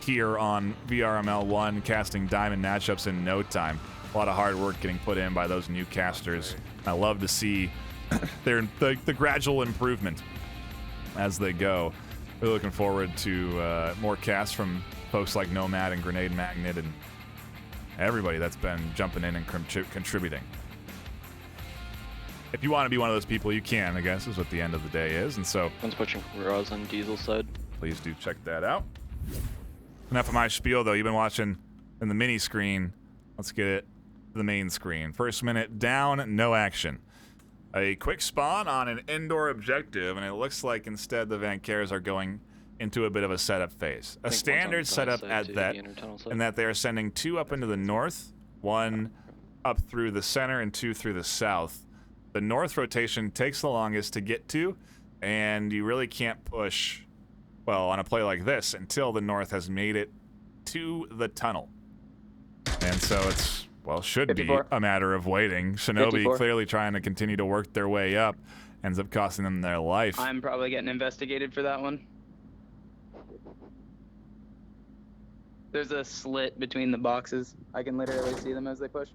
here on VRML 1 casting diamond matchups in no time. A lot of hard work getting put in by those new casters. I love to see the gradual improvement as they go. We're looking forward to more casts from folks like Nomad and Grenade Magnet and everybody that's been jumping in and contributing. If you want to be one of those people, you can, I guess, is what the end of the day is. And so, One's pushing Raz on Diesel side. Please do check that out. Enough of my spiel, though. You've been watching in the mini screen. Let's get it to the main screen. First minute down, no action. A quick spawn on an indoor objective, and it looks like instead the VAINQUEURS are going into a bit of a setup phase. A standard setup at that, in that they are sending 2 up into the north, 1 up through the center, and 2 through the south. The north rotation takes the longest to get to, and you really can't push, well, on a play like this until the north has made it to the tunnel. And so it's, well, should 54. Be a matter of waiting. Shinobi 54. Clearly trying to continue to work their way up, ends up costing them their life. I'm probably getting investigated for that one. There's a slit between the boxes. I can literally see them as they push.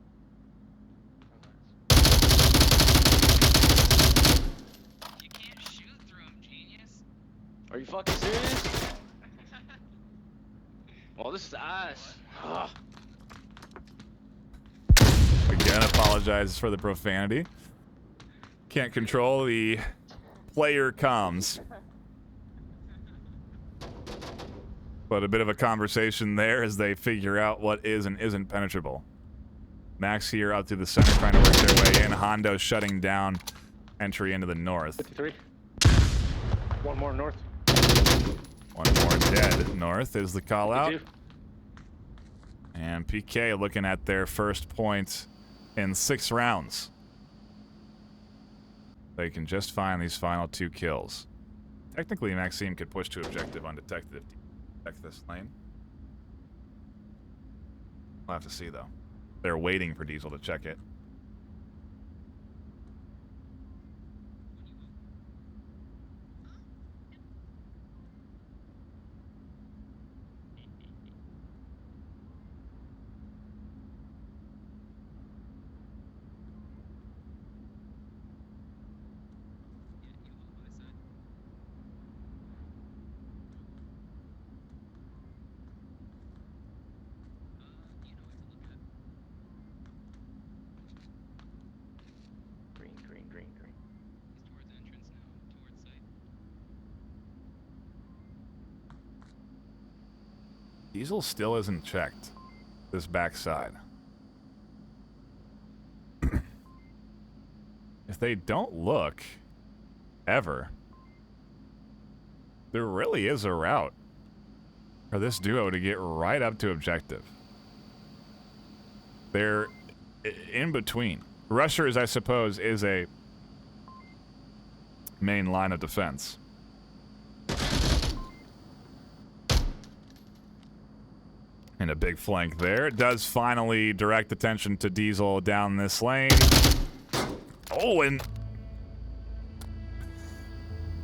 Are you fucking serious? Well, this is ass. Again, apologize for the profanity. Can't control the player comms. But a bit of a conversation there as they figure out what is and isn't penetrable. Max here out through the center trying to work their way in. Hondo shutting down entry into the north. 53. One more north. One more dead north is the call out. 52. And PK looking at their first point in 6 rounds. They can just find these final 2 kills. Technically, Maxime could push to objective undetected if he detects this lane. We'll have to see, though. They're waiting for Diesel to check it. Diesel still isn't checked. This backside. If they don't look, ever, there really is a route for this duo to get right up to objective. They're in between. Rushers, I suppose, is a main line of defense. And a big flank there. It does finally direct attention to Diesel down this lane. Oh, and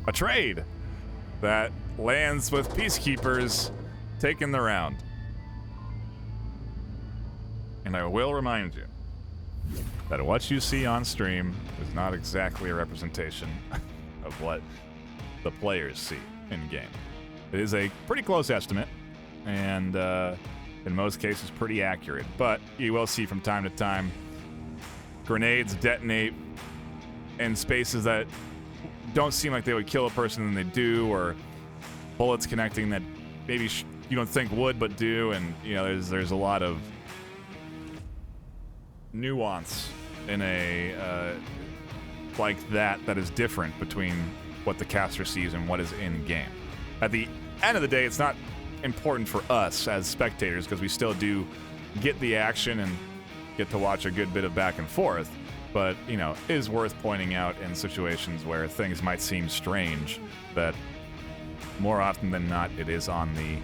a trade that lands with Peacekeepers taking the round. And I will remind you that what you see on stream is not exactly a representation of what the players see in game. It is a pretty close estimate, and in most cases pretty accurate, but you will see from time to time grenades detonate in spaces that don't seem like they would kill a person and they do, or bullets connecting that maybe you don't think would but do, and you know there's a lot of nuance in a like that is different between what the caster sees and what is in game. At the end of the day, it's not important for us as spectators because we still do get the action and get to watch a good bit of back and forth. But, you know, is worth pointing out in situations where things might seem strange that more often than not it is on the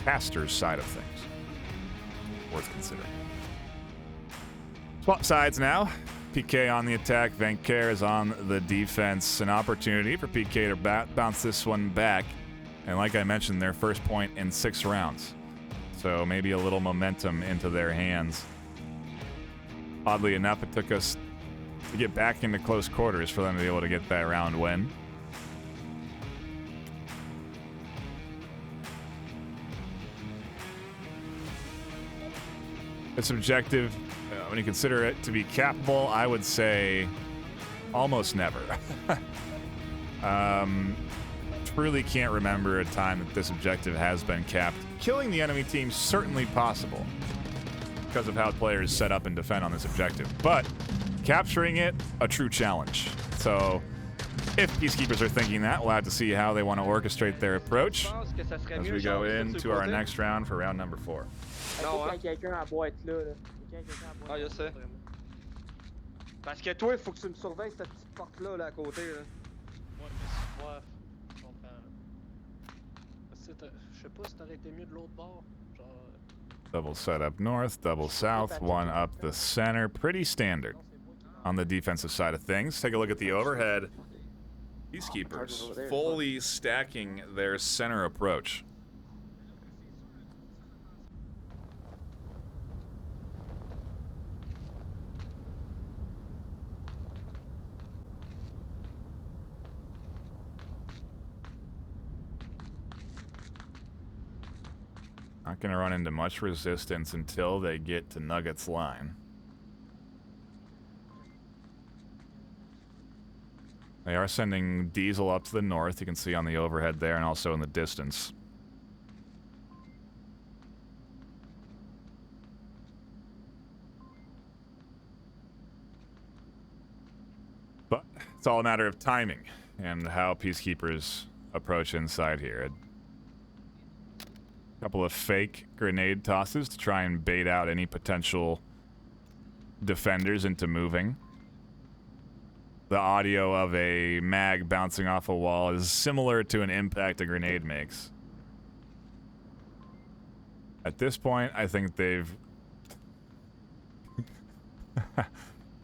caster's side of things. Worth considering. Swap sides now. PK on the attack, VAINQUEURS on the defense. An opportunity for PK to bounce this one back. And like I mentioned, their first point in 6 rounds. So maybe a little momentum into their hands. Oddly enough, it took us to get back into close quarters for them to be able to get that round win. This objective, when you consider it to be capable, I would say almost never. Truly can't remember a time that this objective has been capped. Killing the enemy team certainly possible because of how players set up and defend on this objective, but capturing it, a true challenge. So if Peacekeepers are thinking that, we'll have to see how they want to orchestrate their approach as we go into our next round for round number 4. Non, hein? Quelqu'un à boîte là. Ah, je sais. Parce que toi, il faut que tu me surveilles cette petite porte-là là, à côté. Là. Ouais, je comprends. Je sais pas si t'aurais été mieux de l'autre bord. Genre... Double set up north, double south, one up the center. Pretty standard on the defensive side of things. Take a look at the overhead. Peacekeepers fully stacking their center approach. Not going to run into much resistance until they get to Nugget's line. They are sending Diesel up to the north, you can see on the overhead there and also in the distance. But it's all a matter of timing and how Peacekeepers approach inside here. Couple of fake grenade tosses to try and bait out any potential defenders into moving. The audio of a mag bouncing off a wall is similar to an impact a grenade makes. At this point, I think they've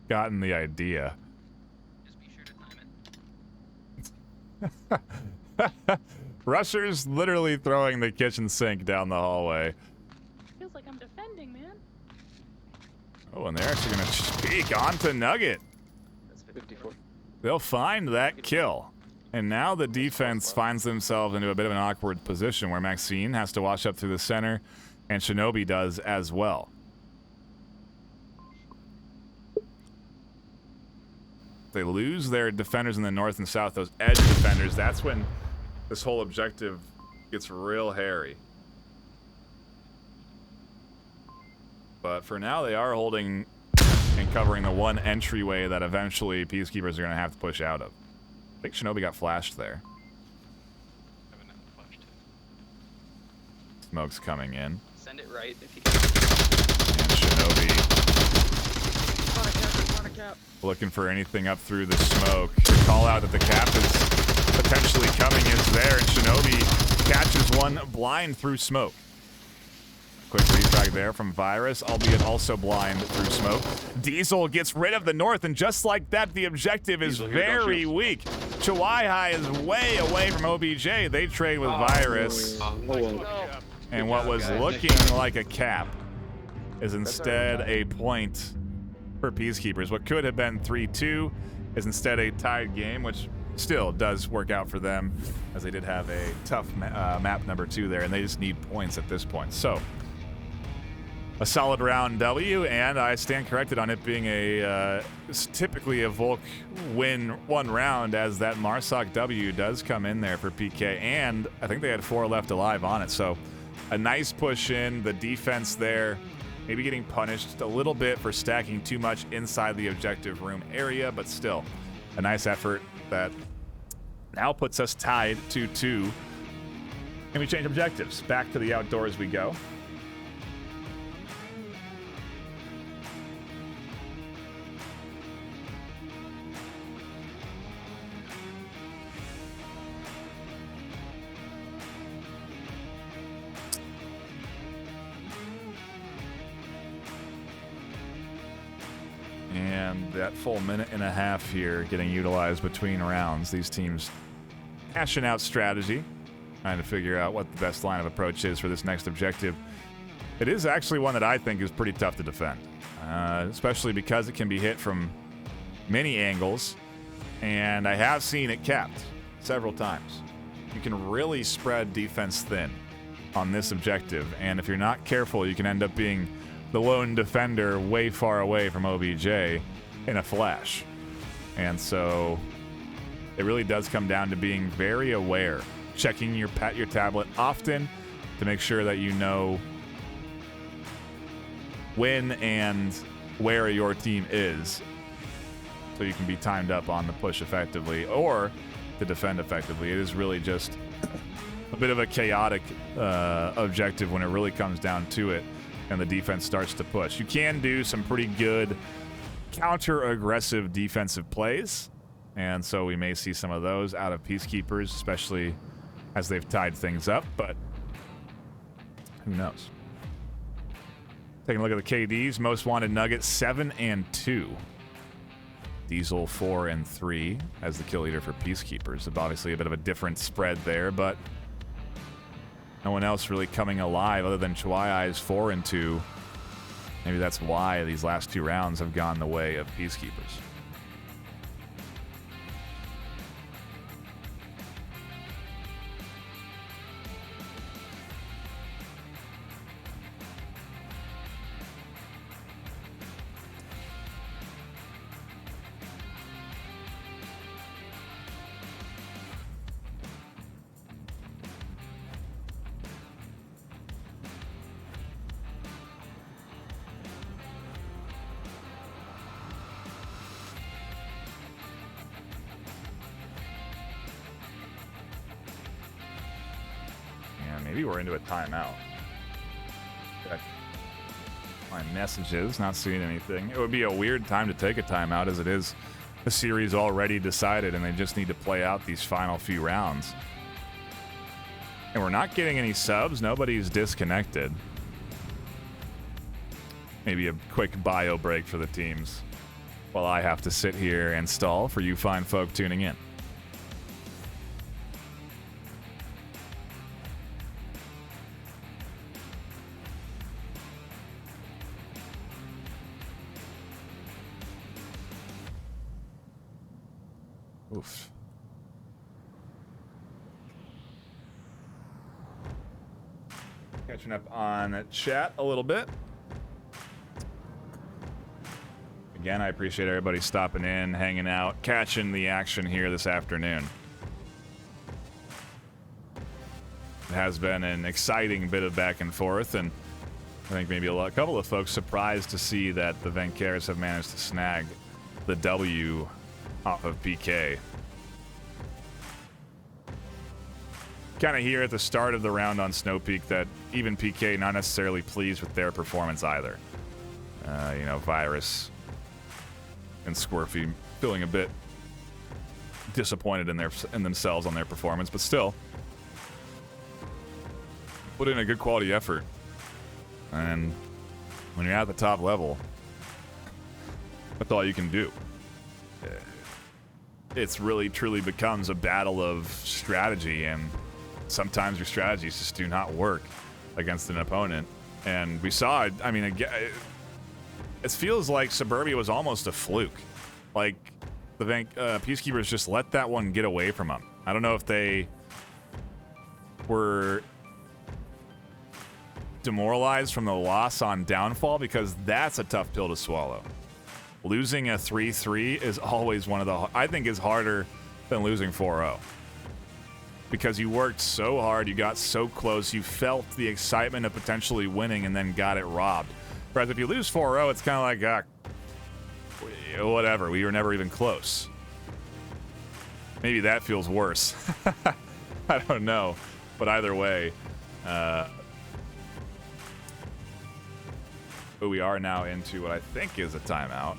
gotten the idea. Just be sure to time it. Rusher's literally throwing the kitchen sink down the hallway. Feels like I'm defending, man. Oh, and they're actually going to peek onto Nugget. That's 54. They'll find that kill. And now the defense finds themselves into a bit of an awkward position where Maxine has to wash up through the center, and Shinobi does as well. They lose their defenders in the north and south, those edge defenders. That's when this whole objective gets real hairy. But for now, they are holding and covering the one entryway that eventually Peacekeepers are going to have to push out of. I think Shinobi got flashed there. Smoke's coming in. Send it right if you can. And Shinobi looking for anything up through the smoke. The call out that the cap is potentially coming is there, and Shinobi catches one blind through smoke. Quick refrag there from Virus, albeit also blind through smoke. Diesel gets rid of the north, and just like that, the objective is very weak. Chihuahua is way away from OBJ. They trade with Virus. And what was looking like a cap is instead a point for Peacekeepers. What could have been 3-2 is instead a tied game, which still does work out for them, as they did have a tough map number 2 there, and they just need points at this point. So, a solid round W, and I stand corrected on it being a typically a Volk win one round, as that Marsoc W does come in there for PK, and I think they had 4 left alive on it. So, a nice push in, the defense there, maybe getting punished a little bit for stacking too much inside the objective room area, but still a nice effort that now puts us tied 2-2 And we change objectives. Back to the outdoors we go. And that full minute and a half here getting utilized between rounds. These teams hashing out strategy, trying to figure out what the best line of approach is for this next objective. It is actually one that I think is pretty tough to defend, especially because it can be hit from many angles, and I have seen it capped several times. You can really spread defense thin on this objective, and if you're not careful, you can end up being the lone defender way far away from OBJ in a flash. And so it really does come down to being very aware, checking your tablet often to make sure that you know when and where your team is, so you can be timed up on the push effectively or to defend effectively. It is really just a bit of a chaotic objective when it really comes down to it and the defense starts to push. You can do some pretty good counter-aggressive defensive plays, and so we may see some of those out of Peacekeepers, especially as they've tied things up, but who knows? Taking a look at the KDs, most wanted Nugget 7 and 2. Diesel 4 and 3 as the kill leader for Peacekeepers. Obviously a bit of a different spread there, but no one else really coming alive other than Chwai's 4 and 2. Maybe that's why these last 2 rounds have gone the way of Peacekeepers. Maybe we're into a timeout. Check my messages, not seeing anything. It would be a weird time to take a timeout, as it is a series already decided and they just need to play out these final few rounds. And we're not getting any subs. Nobody's disconnected. Maybe a quick bio break for the teams while I have to sit here and stall for you fine folk tuning in. Oof. Catching up on chat a little bit. Again, I appreciate everybody stopping in, hanging out, catching the action here this afternoon. It has been an exciting bit of back and forth, and I think maybe a couple of folks surprised to see that the VAINQUEURS have managed to snag the W off of PK. Kind of here at the start of the round on Snow Peak that even PK not necessarily pleased with their performance either. You know, Virus and Squirfy feeling a bit disappointed in themselves on their performance, but still put in a good quality effort. And when you're at the top level, that's all you can do. It's really truly becomes a battle of strategy, and sometimes your strategies just do not work against an opponent. And we saw it. I mean, again, it feels like Suburbia was almost a fluke. Like the Peacekeepers just let that one get away from them. I don't know if they were demoralized from the loss on Downfall, because that's a tough pill to swallow. Losing a 3-3 is always one of the, I think, is harder than losing 4-0. Because you worked so hard, you got so close, you felt the excitement of potentially winning and then got it robbed. Whereas if you lose 4-0, it's kind of like, whatever, we were never even close. Maybe that feels worse. I don't know. But either way, we are now into what I think is a timeout,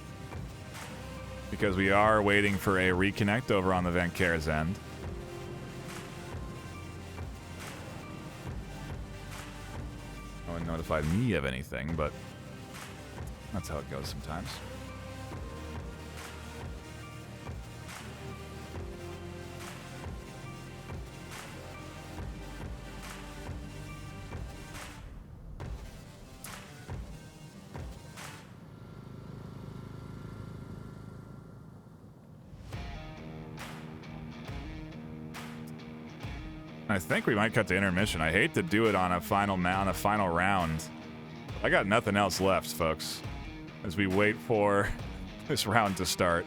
because we are waiting for a reconnect over on the VAINQUEURS end. No one notified me of anything, but that's how it goes sometimes. I think we might cut to intermission. I hate to do it on a final round. I got nothing else left, folks, as we wait for this round to start.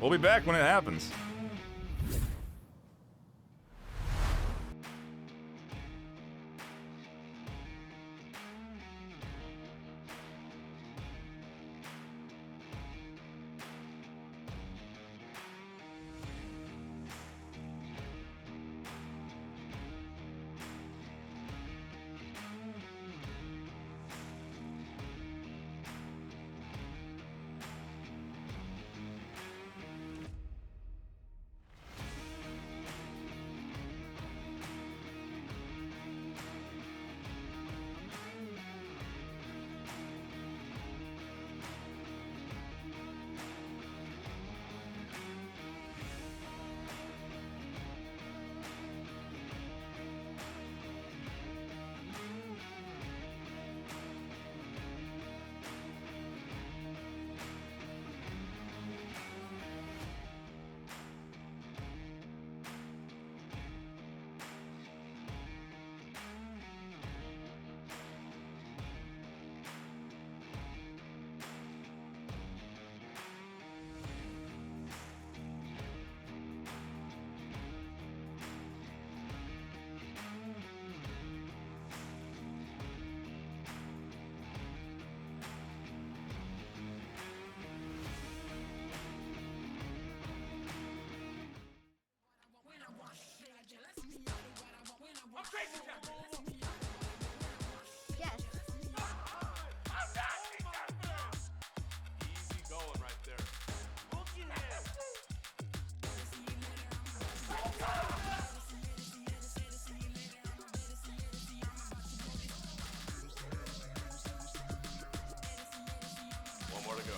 We'll be back when it happens. Easy going right there. One more to go.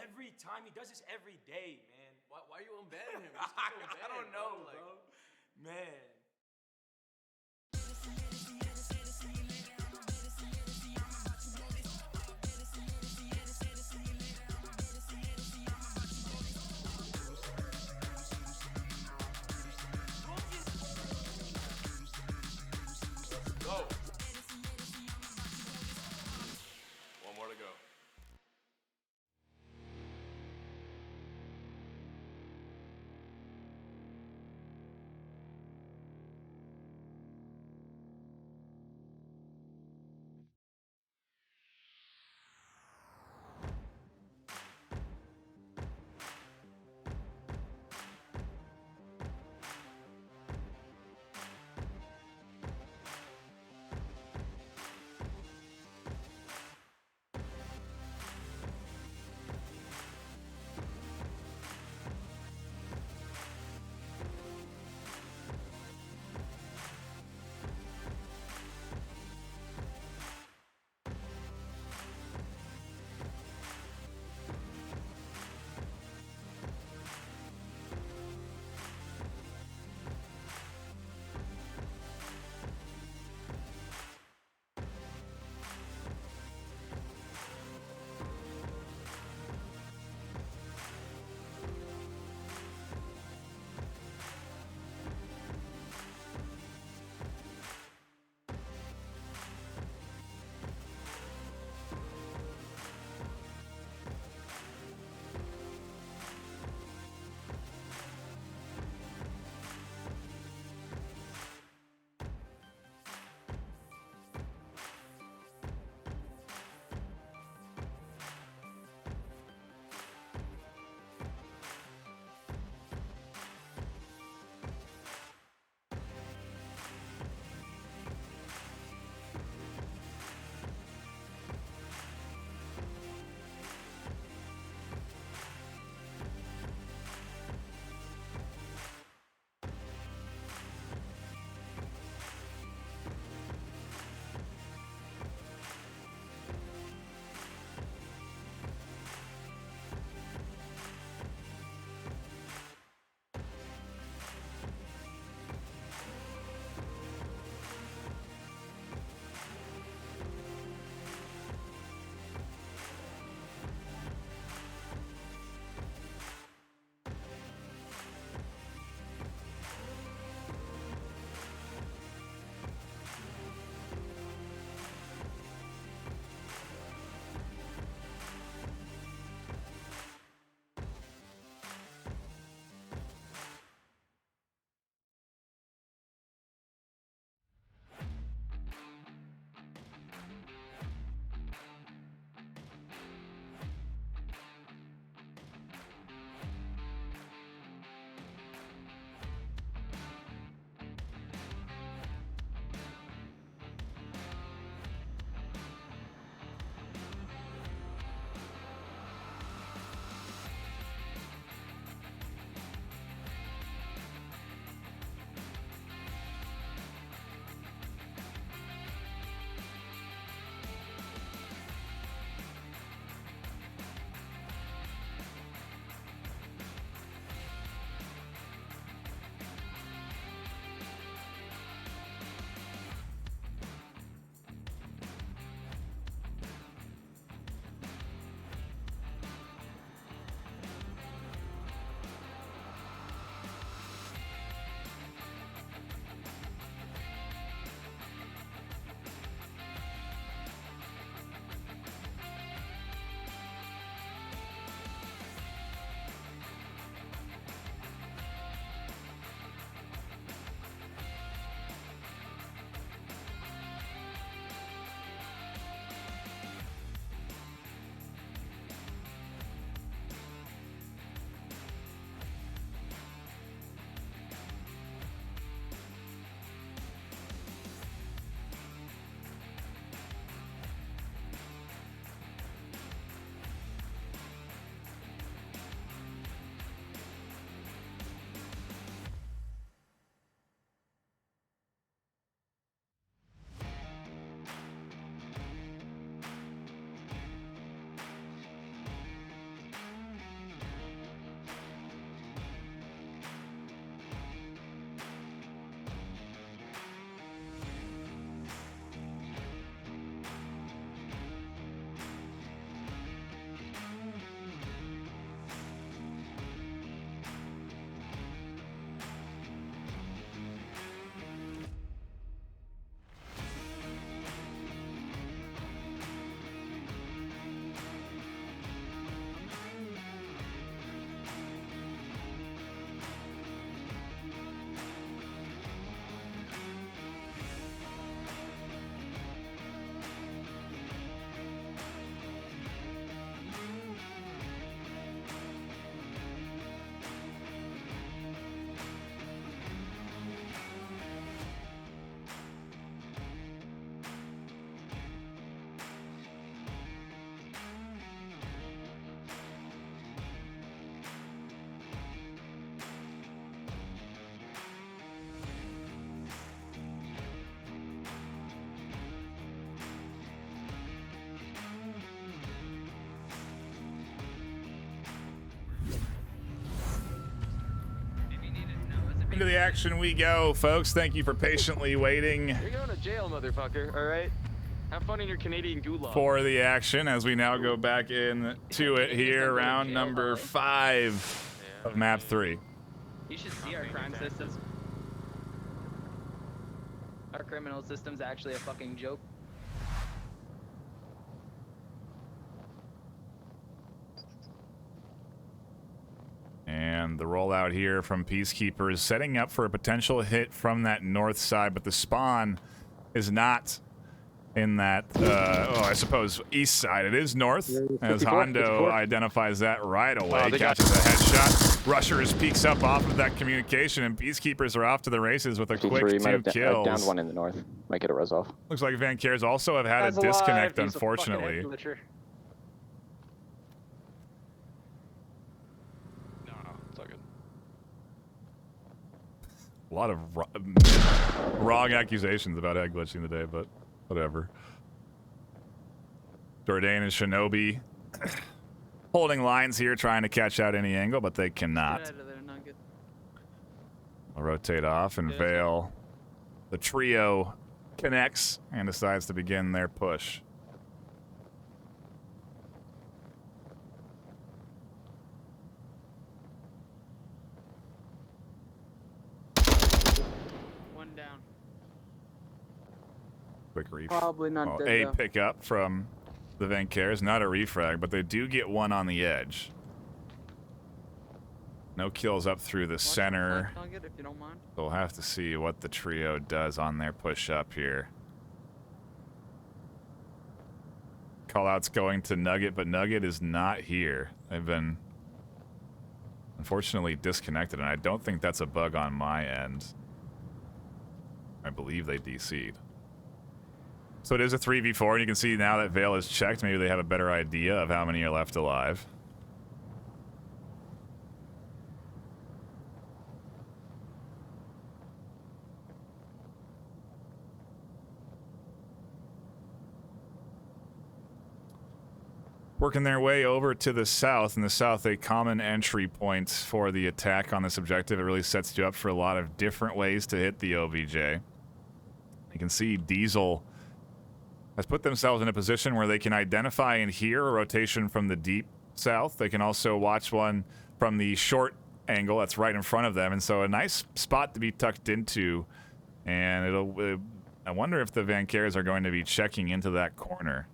Every time he does this every day, man. Why are you unbanning him? I don't know, bro. Man. Go. One more to go. Into the action we go, folks. Thank you for patiently waiting. You're going to jail, motherfucker. All right. Have fun in your Canadian gulag. For the action, as we now go back into it here, round number 5 of map 3. You should see our crime systems. Our criminal system's actually a fucking joke. And the rollout here from Peacekeepers, setting up for a potential hit from that north side, but the spawn is not in that, I suppose, east side. It is north, as Hondo identifies that right away. Catches a headshot. Rushers peeks up off of that communication, and Peacekeepers are off to the races with a quick 2 kills. Downed one in the north. Might get a res off. Looks like VAINQUEURS also have had a disconnect, unfortunately. A lot of wrong accusations about head glitching today, but whatever. Jourdain and Shinobi holding lines here, trying to catch out any angle, but they cannot. I'll rotate off, and Vale, the trio, connects and decides to begin their push. Quick reef. Probably not dead, a though. pickup from the VAINQUEURS, not a refrag, but they do get one on the edge. No kills up through the center. Nugget, if you don't mind. We'll have to see what the trio does on their push up here. Callout's going to Nugget, but Nugget is not here. They've been unfortunately disconnected, and I don't think that's a bug on my end. I believe they DC'd. So it is a 3v4, and you can see now that Vale is checked. Maybe they have a better idea of how many are left alive. Working their way over to the south. In the south, a common entry point for the attack on this objective. It really sets you up for a lot of different ways to hit the OBJ. You can see Diesel has put themselves in a position where they can identify and hear a rotation from the deep south. They can also watch one from the short angle that's right in front of them, and so a nice spot to be tucked into. And I wonder if the VAINQUEURS are going to be checking into that corner.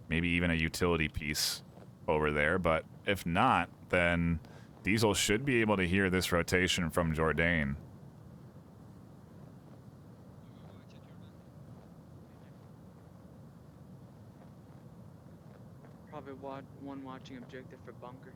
Maybe even a utility piece over there, but if not, then Diesel should be able to hear this rotation from Jourdain. Probably one watching objective for bunker.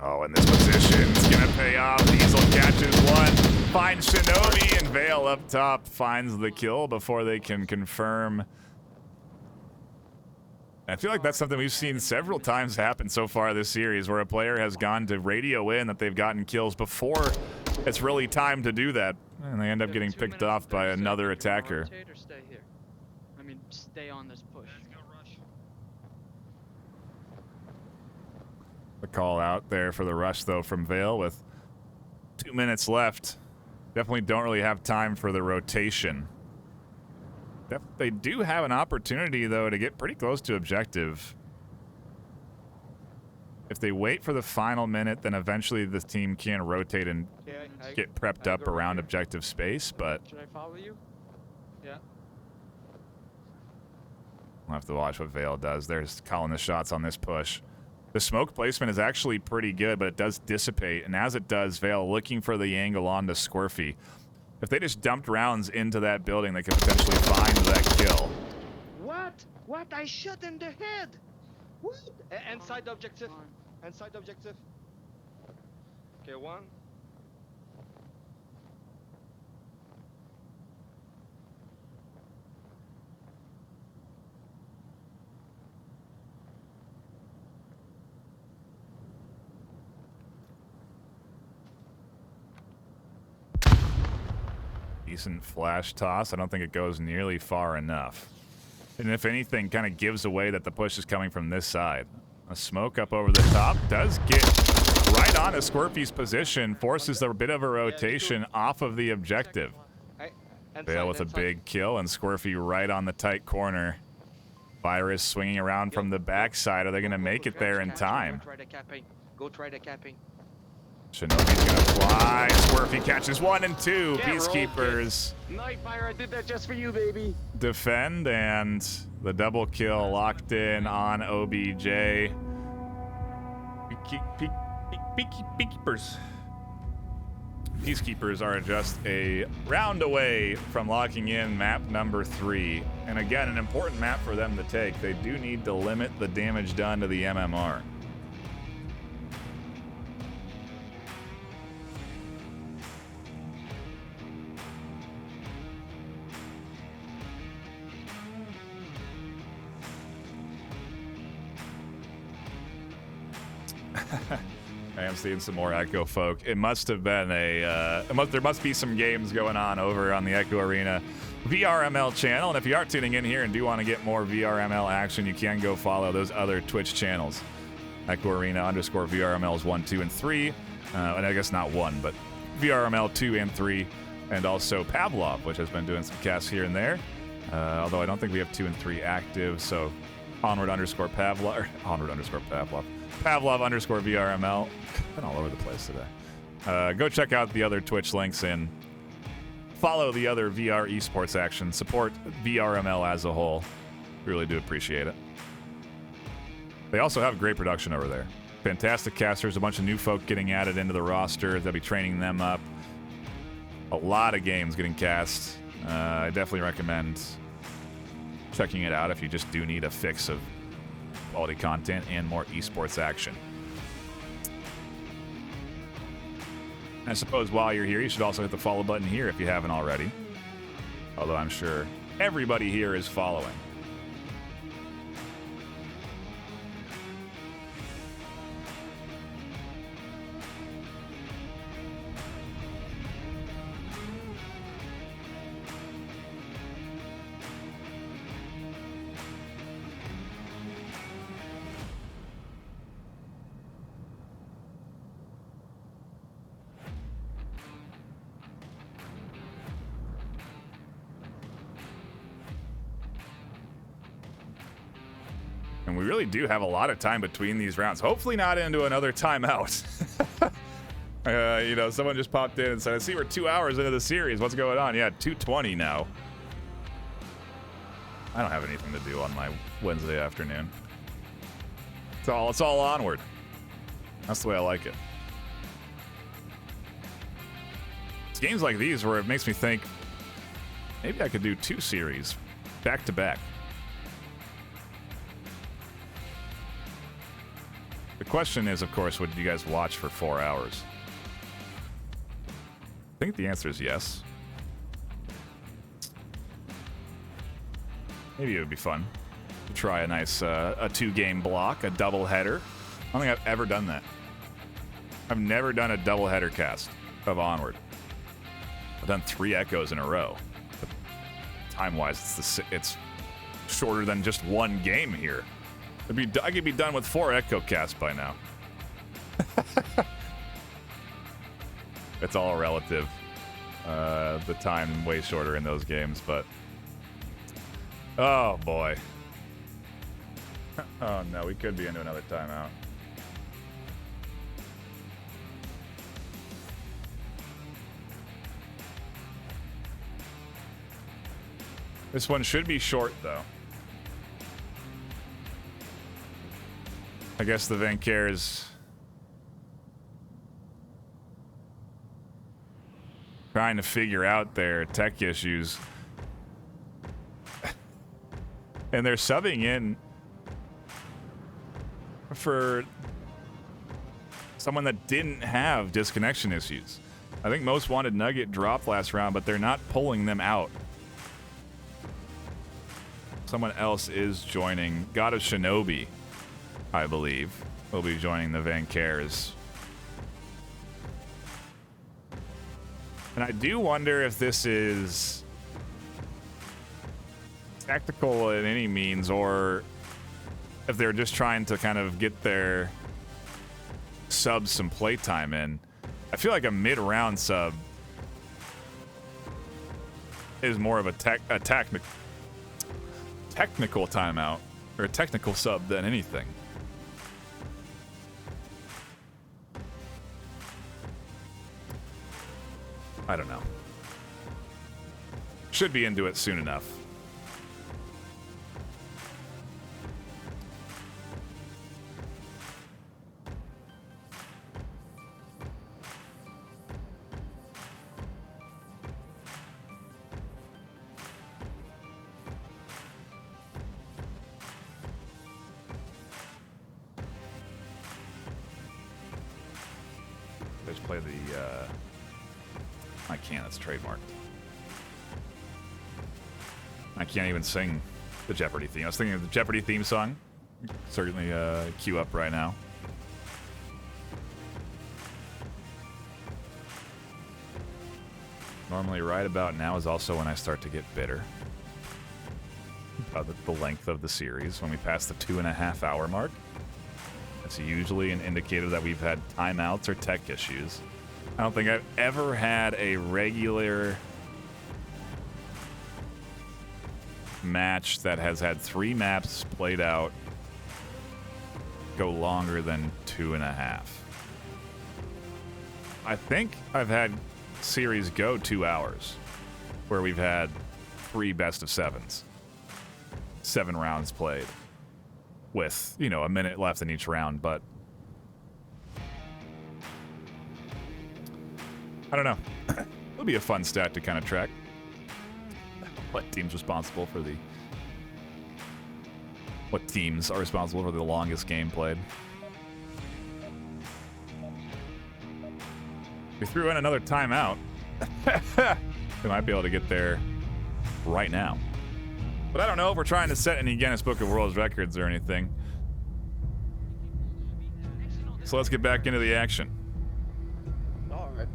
Oh, and this position's gonna pay off. Diesel catches one, finds Shinobi, and Vale up top finds the kill before they can confirm. I feel like that's something we've seen several times happen so far this series, where a player has gone to radio in that they've gotten kills before it's really time to do that, and they end up getting picked off by another attacker. Rotate or stay here? I mean, stay on this push. The call out there for the rush, though, from Vale with 2 minutes left. Definitely don't really have time for the rotation. They do have an opportunity, though, to get pretty close to objective. If they wait for the final minute, then eventually the team can rotate and get prepped up around objective space, but Should I follow you? Yeah. we'll have to watch what Vale does. They're calling the shots on this push. The smoke placement is actually pretty good, but it does dissipate, and as it does, Vale looking for the angle onto Squirfy. If they just dumped rounds into that building, they could potentially find that kill. What? What? I shot in the head! What? Inside objective. Inside objective. Okay, one. Decent flash toss. I don't think it goes nearly far enough. And if anything, kind of gives away that the push is coming from this side. A smoke up over the top does get right on a Scorpy's position, forces a bit of a rotation off of the objective. Bale with a big kill, and Scorpy right on the tight corner. Virus swinging around from the backside. Are they going to make it there in time? Go try the capping. Shinobi's going to fly. Scorpy catches 1 and 2. Peacekeepers. NightFiree, I did that just for you, baby. Defend, and the double kill locked in on OBJ. Peacekeepers. Peacekeepers are just a round away from locking in map number 3. And again, an important map for them to take. They do need to limit the damage done to the MMR. I am seeing some more Echo folk. It must have been a, there must be some games going on over on the Echo Arena VRML channel. And if you are tuning in here and do want to get more VRML action, you can go follow those other Twitch channels. Echo Arena _ VRML is 1, 2, and 3. And I guess not 1, but VRML 2 and 3. And also Pavlov, which has been doing some casts here and there. Although I don't think we have 2 and 3 active. So Onward _ Pavlov, or Onward _ Pavlov. Pavlov _ VRML. Been all over the place today. Go check out the other Twitch links and follow the other VR esports action. Support VRML as a whole. Really do appreciate it. They also have great production over there. Fantastic casters, a bunch of new folk getting added into the roster. They'll be training them up. A lot of games getting cast. I definitely recommend checking it out if you just do need a fix of quality content and more esports action. I suppose while you're here, you should also hit the follow button here if you haven't already. Although I'm sure everybody here is following. And we really do have a lot of time between these rounds. Hopefully not into another timeout. You know, someone just popped in and said, I see we're 2 hours into the series. What's going on? Yeah, 2:20 now. I don't have anything to do on my Wednesday afternoon. It's all Onward. That's the way I like it. It's games like these where it makes me think, maybe I could do 2 series back to back. The question is, of course, would you guys watch for 4 hours? I think the answer is yes. Maybe it would be fun to try a nice a 2-game block, a double header. I don't think I've ever done that. I've never done a double header cast of Onward. I've done 3 Echoes in a row. But time-wise, it's shorter than just 1 game here. I could be done with 4 Echo casts by now. It's all relative. The time way shorter in those games, but oh boy. Oh no, we could be into another timeout. This one should be short though. I guess the VAINQUEURS trying to figure out their tech issues. And they're subbing in for someone that didn't have disconnection issues. I think Most Wanted Nugget dropped last round, but they're not pulling them out. Someone else is joining. God of Shinobi, I believe, will be joining the VAINQUEURS. And I do wonder if this is tactical in any means, or if they're just trying to kind of get their subs some playtime in. I feel like a mid-round sub is more of a technical timeout, or a technical sub than anything. I don't know. Should be into it soon enough. Let's play the I can't, it's trademarked. I can't even sing the Jeopardy theme. I was thinking of the Jeopardy theme song. Certainly queue up right now. Normally right about now is also when I start to get bitter about the length of the series. When we pass the 2.5 hour mark, it's usually an indicator that we've had timeouts or tech issues. I don't think I've ever had a regular match that has had 3 maps played out go longer than 2.5. I think I've had series go 2 hours where we've had 3 best of 7s. 7 rounds played with, you know, a minute left in each round, but I don't know. It'll be a fun stat to kind of track. What teams are responsible for the... What teams are responsible for the longest game played. We threw in another timeout. We might be able to get there right now. But I don't know if we're trying to set any Guinness Book of World Records or anything. So let's get back into the action.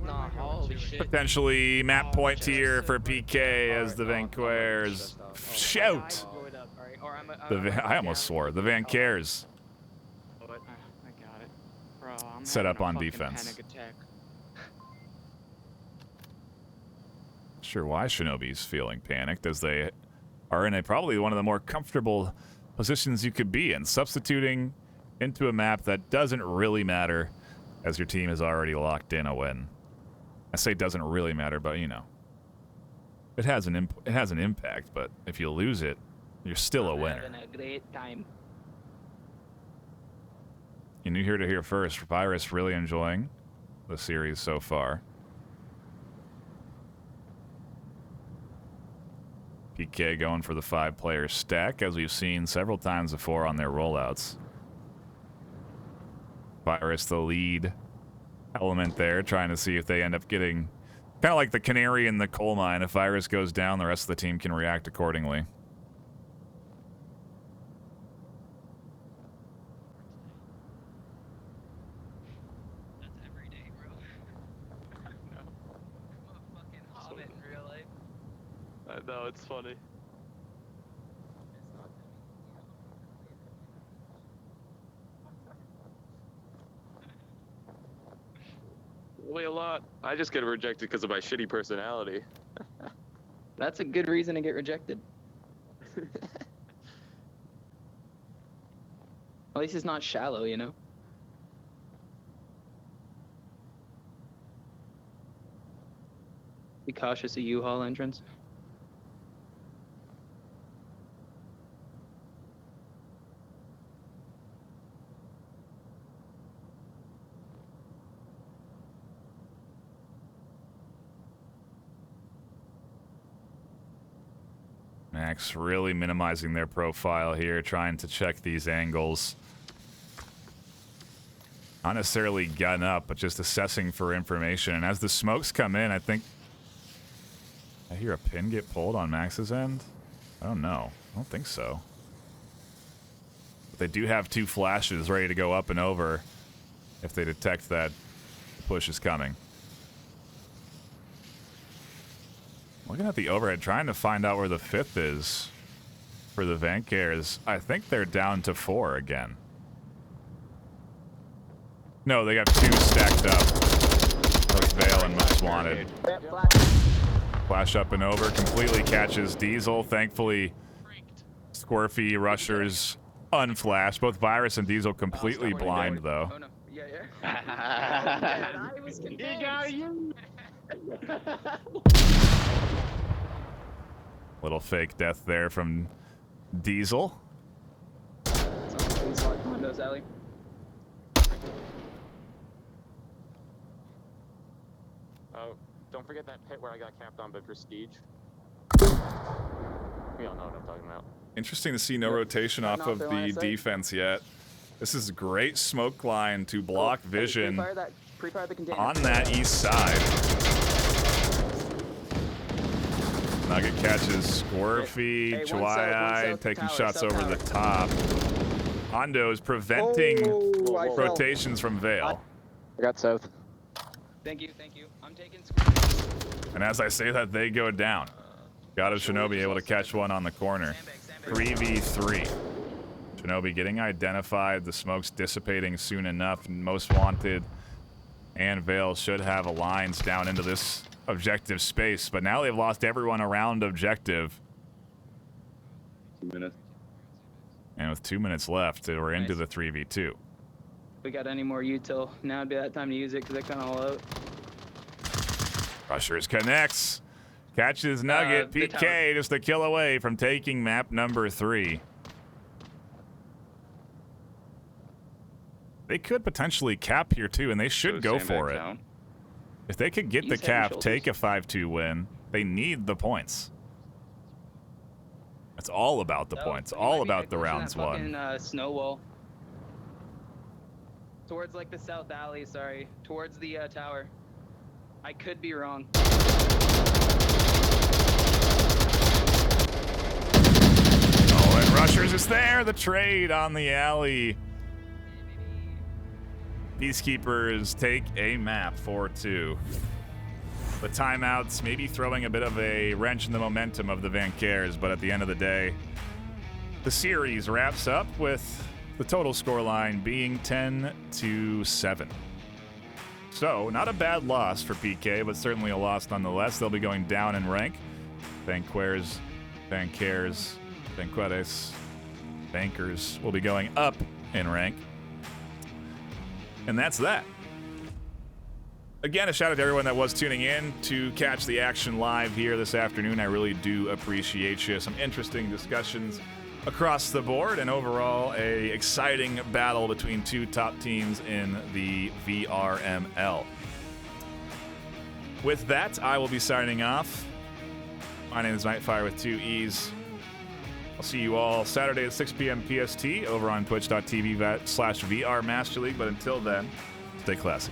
Nah, holy shit. Potentially map point here for PK as the VAINQUEURS shout. I almost swore. The VAINQUEURS I got it. Bro, I'm set up having a on fucking defense. panic attack. Sure why Shinobi's feeling panicked, as they are in probably one of the more comfortable positions you could be in, substituting into a map that doesn't really matter as your team has already locked in a win. I say doesn't really matter, but you know, it has an impact. But if you lose it, you're still a winner. Having a great time. You knew here to hear first. Virus really enjoying the series so far. PK going for the 5-player stack, as we've seen several times before on their rollouts. Virus the lead element there, trying to see if they end up getting kind of like the canary in the coal mine. If Virus goes down, the rest of the team can react accordingly. That's every day, bro. No. I'm a fucking hobbit in real life. I know, it's funny. Really a lot. I just get rejected because of my shitty personality. That's a good reason to get rejected. At least it's not shallow, you know? Be cautious of U-Haul entrance. Max really minimizing their profile here, trying to check these angles. Not necessarily gun up, but just assessing for information. And as the smokes come in, I think... I hear a pin get pulled on Max's end? I don't know. I don't think so. But they do have 2 flashes ready to go up and over if they detect that the push is coming. Looking at the overhead, trying to find out where the 5th is for the VAINQUEURS. I think they're down to 4 again. No, they got 2 stacked up. That's Vale and Most Wanted. Flash up and over, completely catches Diesel. Thankfully, Squirfy rushers unflashed. Both Virus and Diesel completely blind, though. Oh no. Yeah. I was convinced. He got you. Little fake death there from Diesel. Windows alley. Oh, don't forget that pit where I got capped on by Prestige. We all know what I'm talking about. Interesting to see no rotation off of the defense yet. This is a great smoke line to block vision Pre-fire the container. on that east side. Nugget catches Squirfy, Chwai taking shots over the top. Hondo is preventing rotations from Vale. I got south. Thank you. I'm taking. And as I say that, they go down. Got a Shinobi able to catch one on the corner. 3v3. Shinobi getting identified. The smoke's dissipating soon enough. Most Wanted and Vale should have alliance down into this objective space, but now they've lost everyone around objective. 2 minutes. And with 2 minutes left, we're into the 3v2. If we got any more util, now would be that time to use it because they're kind of all out. Rushers connects. Catches Nugget. PK just a kill away from taking map number 3. They could potentially cap here too, and they should go for it. If they could get the cap, take a 5-2 win, they need the points. It's all about the points, all about the rounds won. Snow wall. Towards like the south alley, sorry. Towards the tower. I could be wrong. Oh, and Rushers is there. The trade on the alley. Peacekeepers take a map 4-2. The timeouts maybe throwing a bit of a wrench in the momentum of the VAINQUEURS, but at the end of the day, the series wraps up with the total scoreline being 10-7. So, not a bad loss for PK, but certainly a loss nonetheless. They'll be going down in rank. VAINQUEURS, VAINQUEURS will be going up in rank. And that's that. Again, a shout out to everyone that was tuning in to catch the action live here this afternoon. I really do appreciate you. Some interesting discussions across the board, and overall a exciting battle between 2 top teams in the VRML. With that, I will be signing off. My name is NightFiree with 2 E's. I'll see you all Saturday at 6 p.m. PST over on twitch.tv/VRMasterLeague. But until then, stay classy.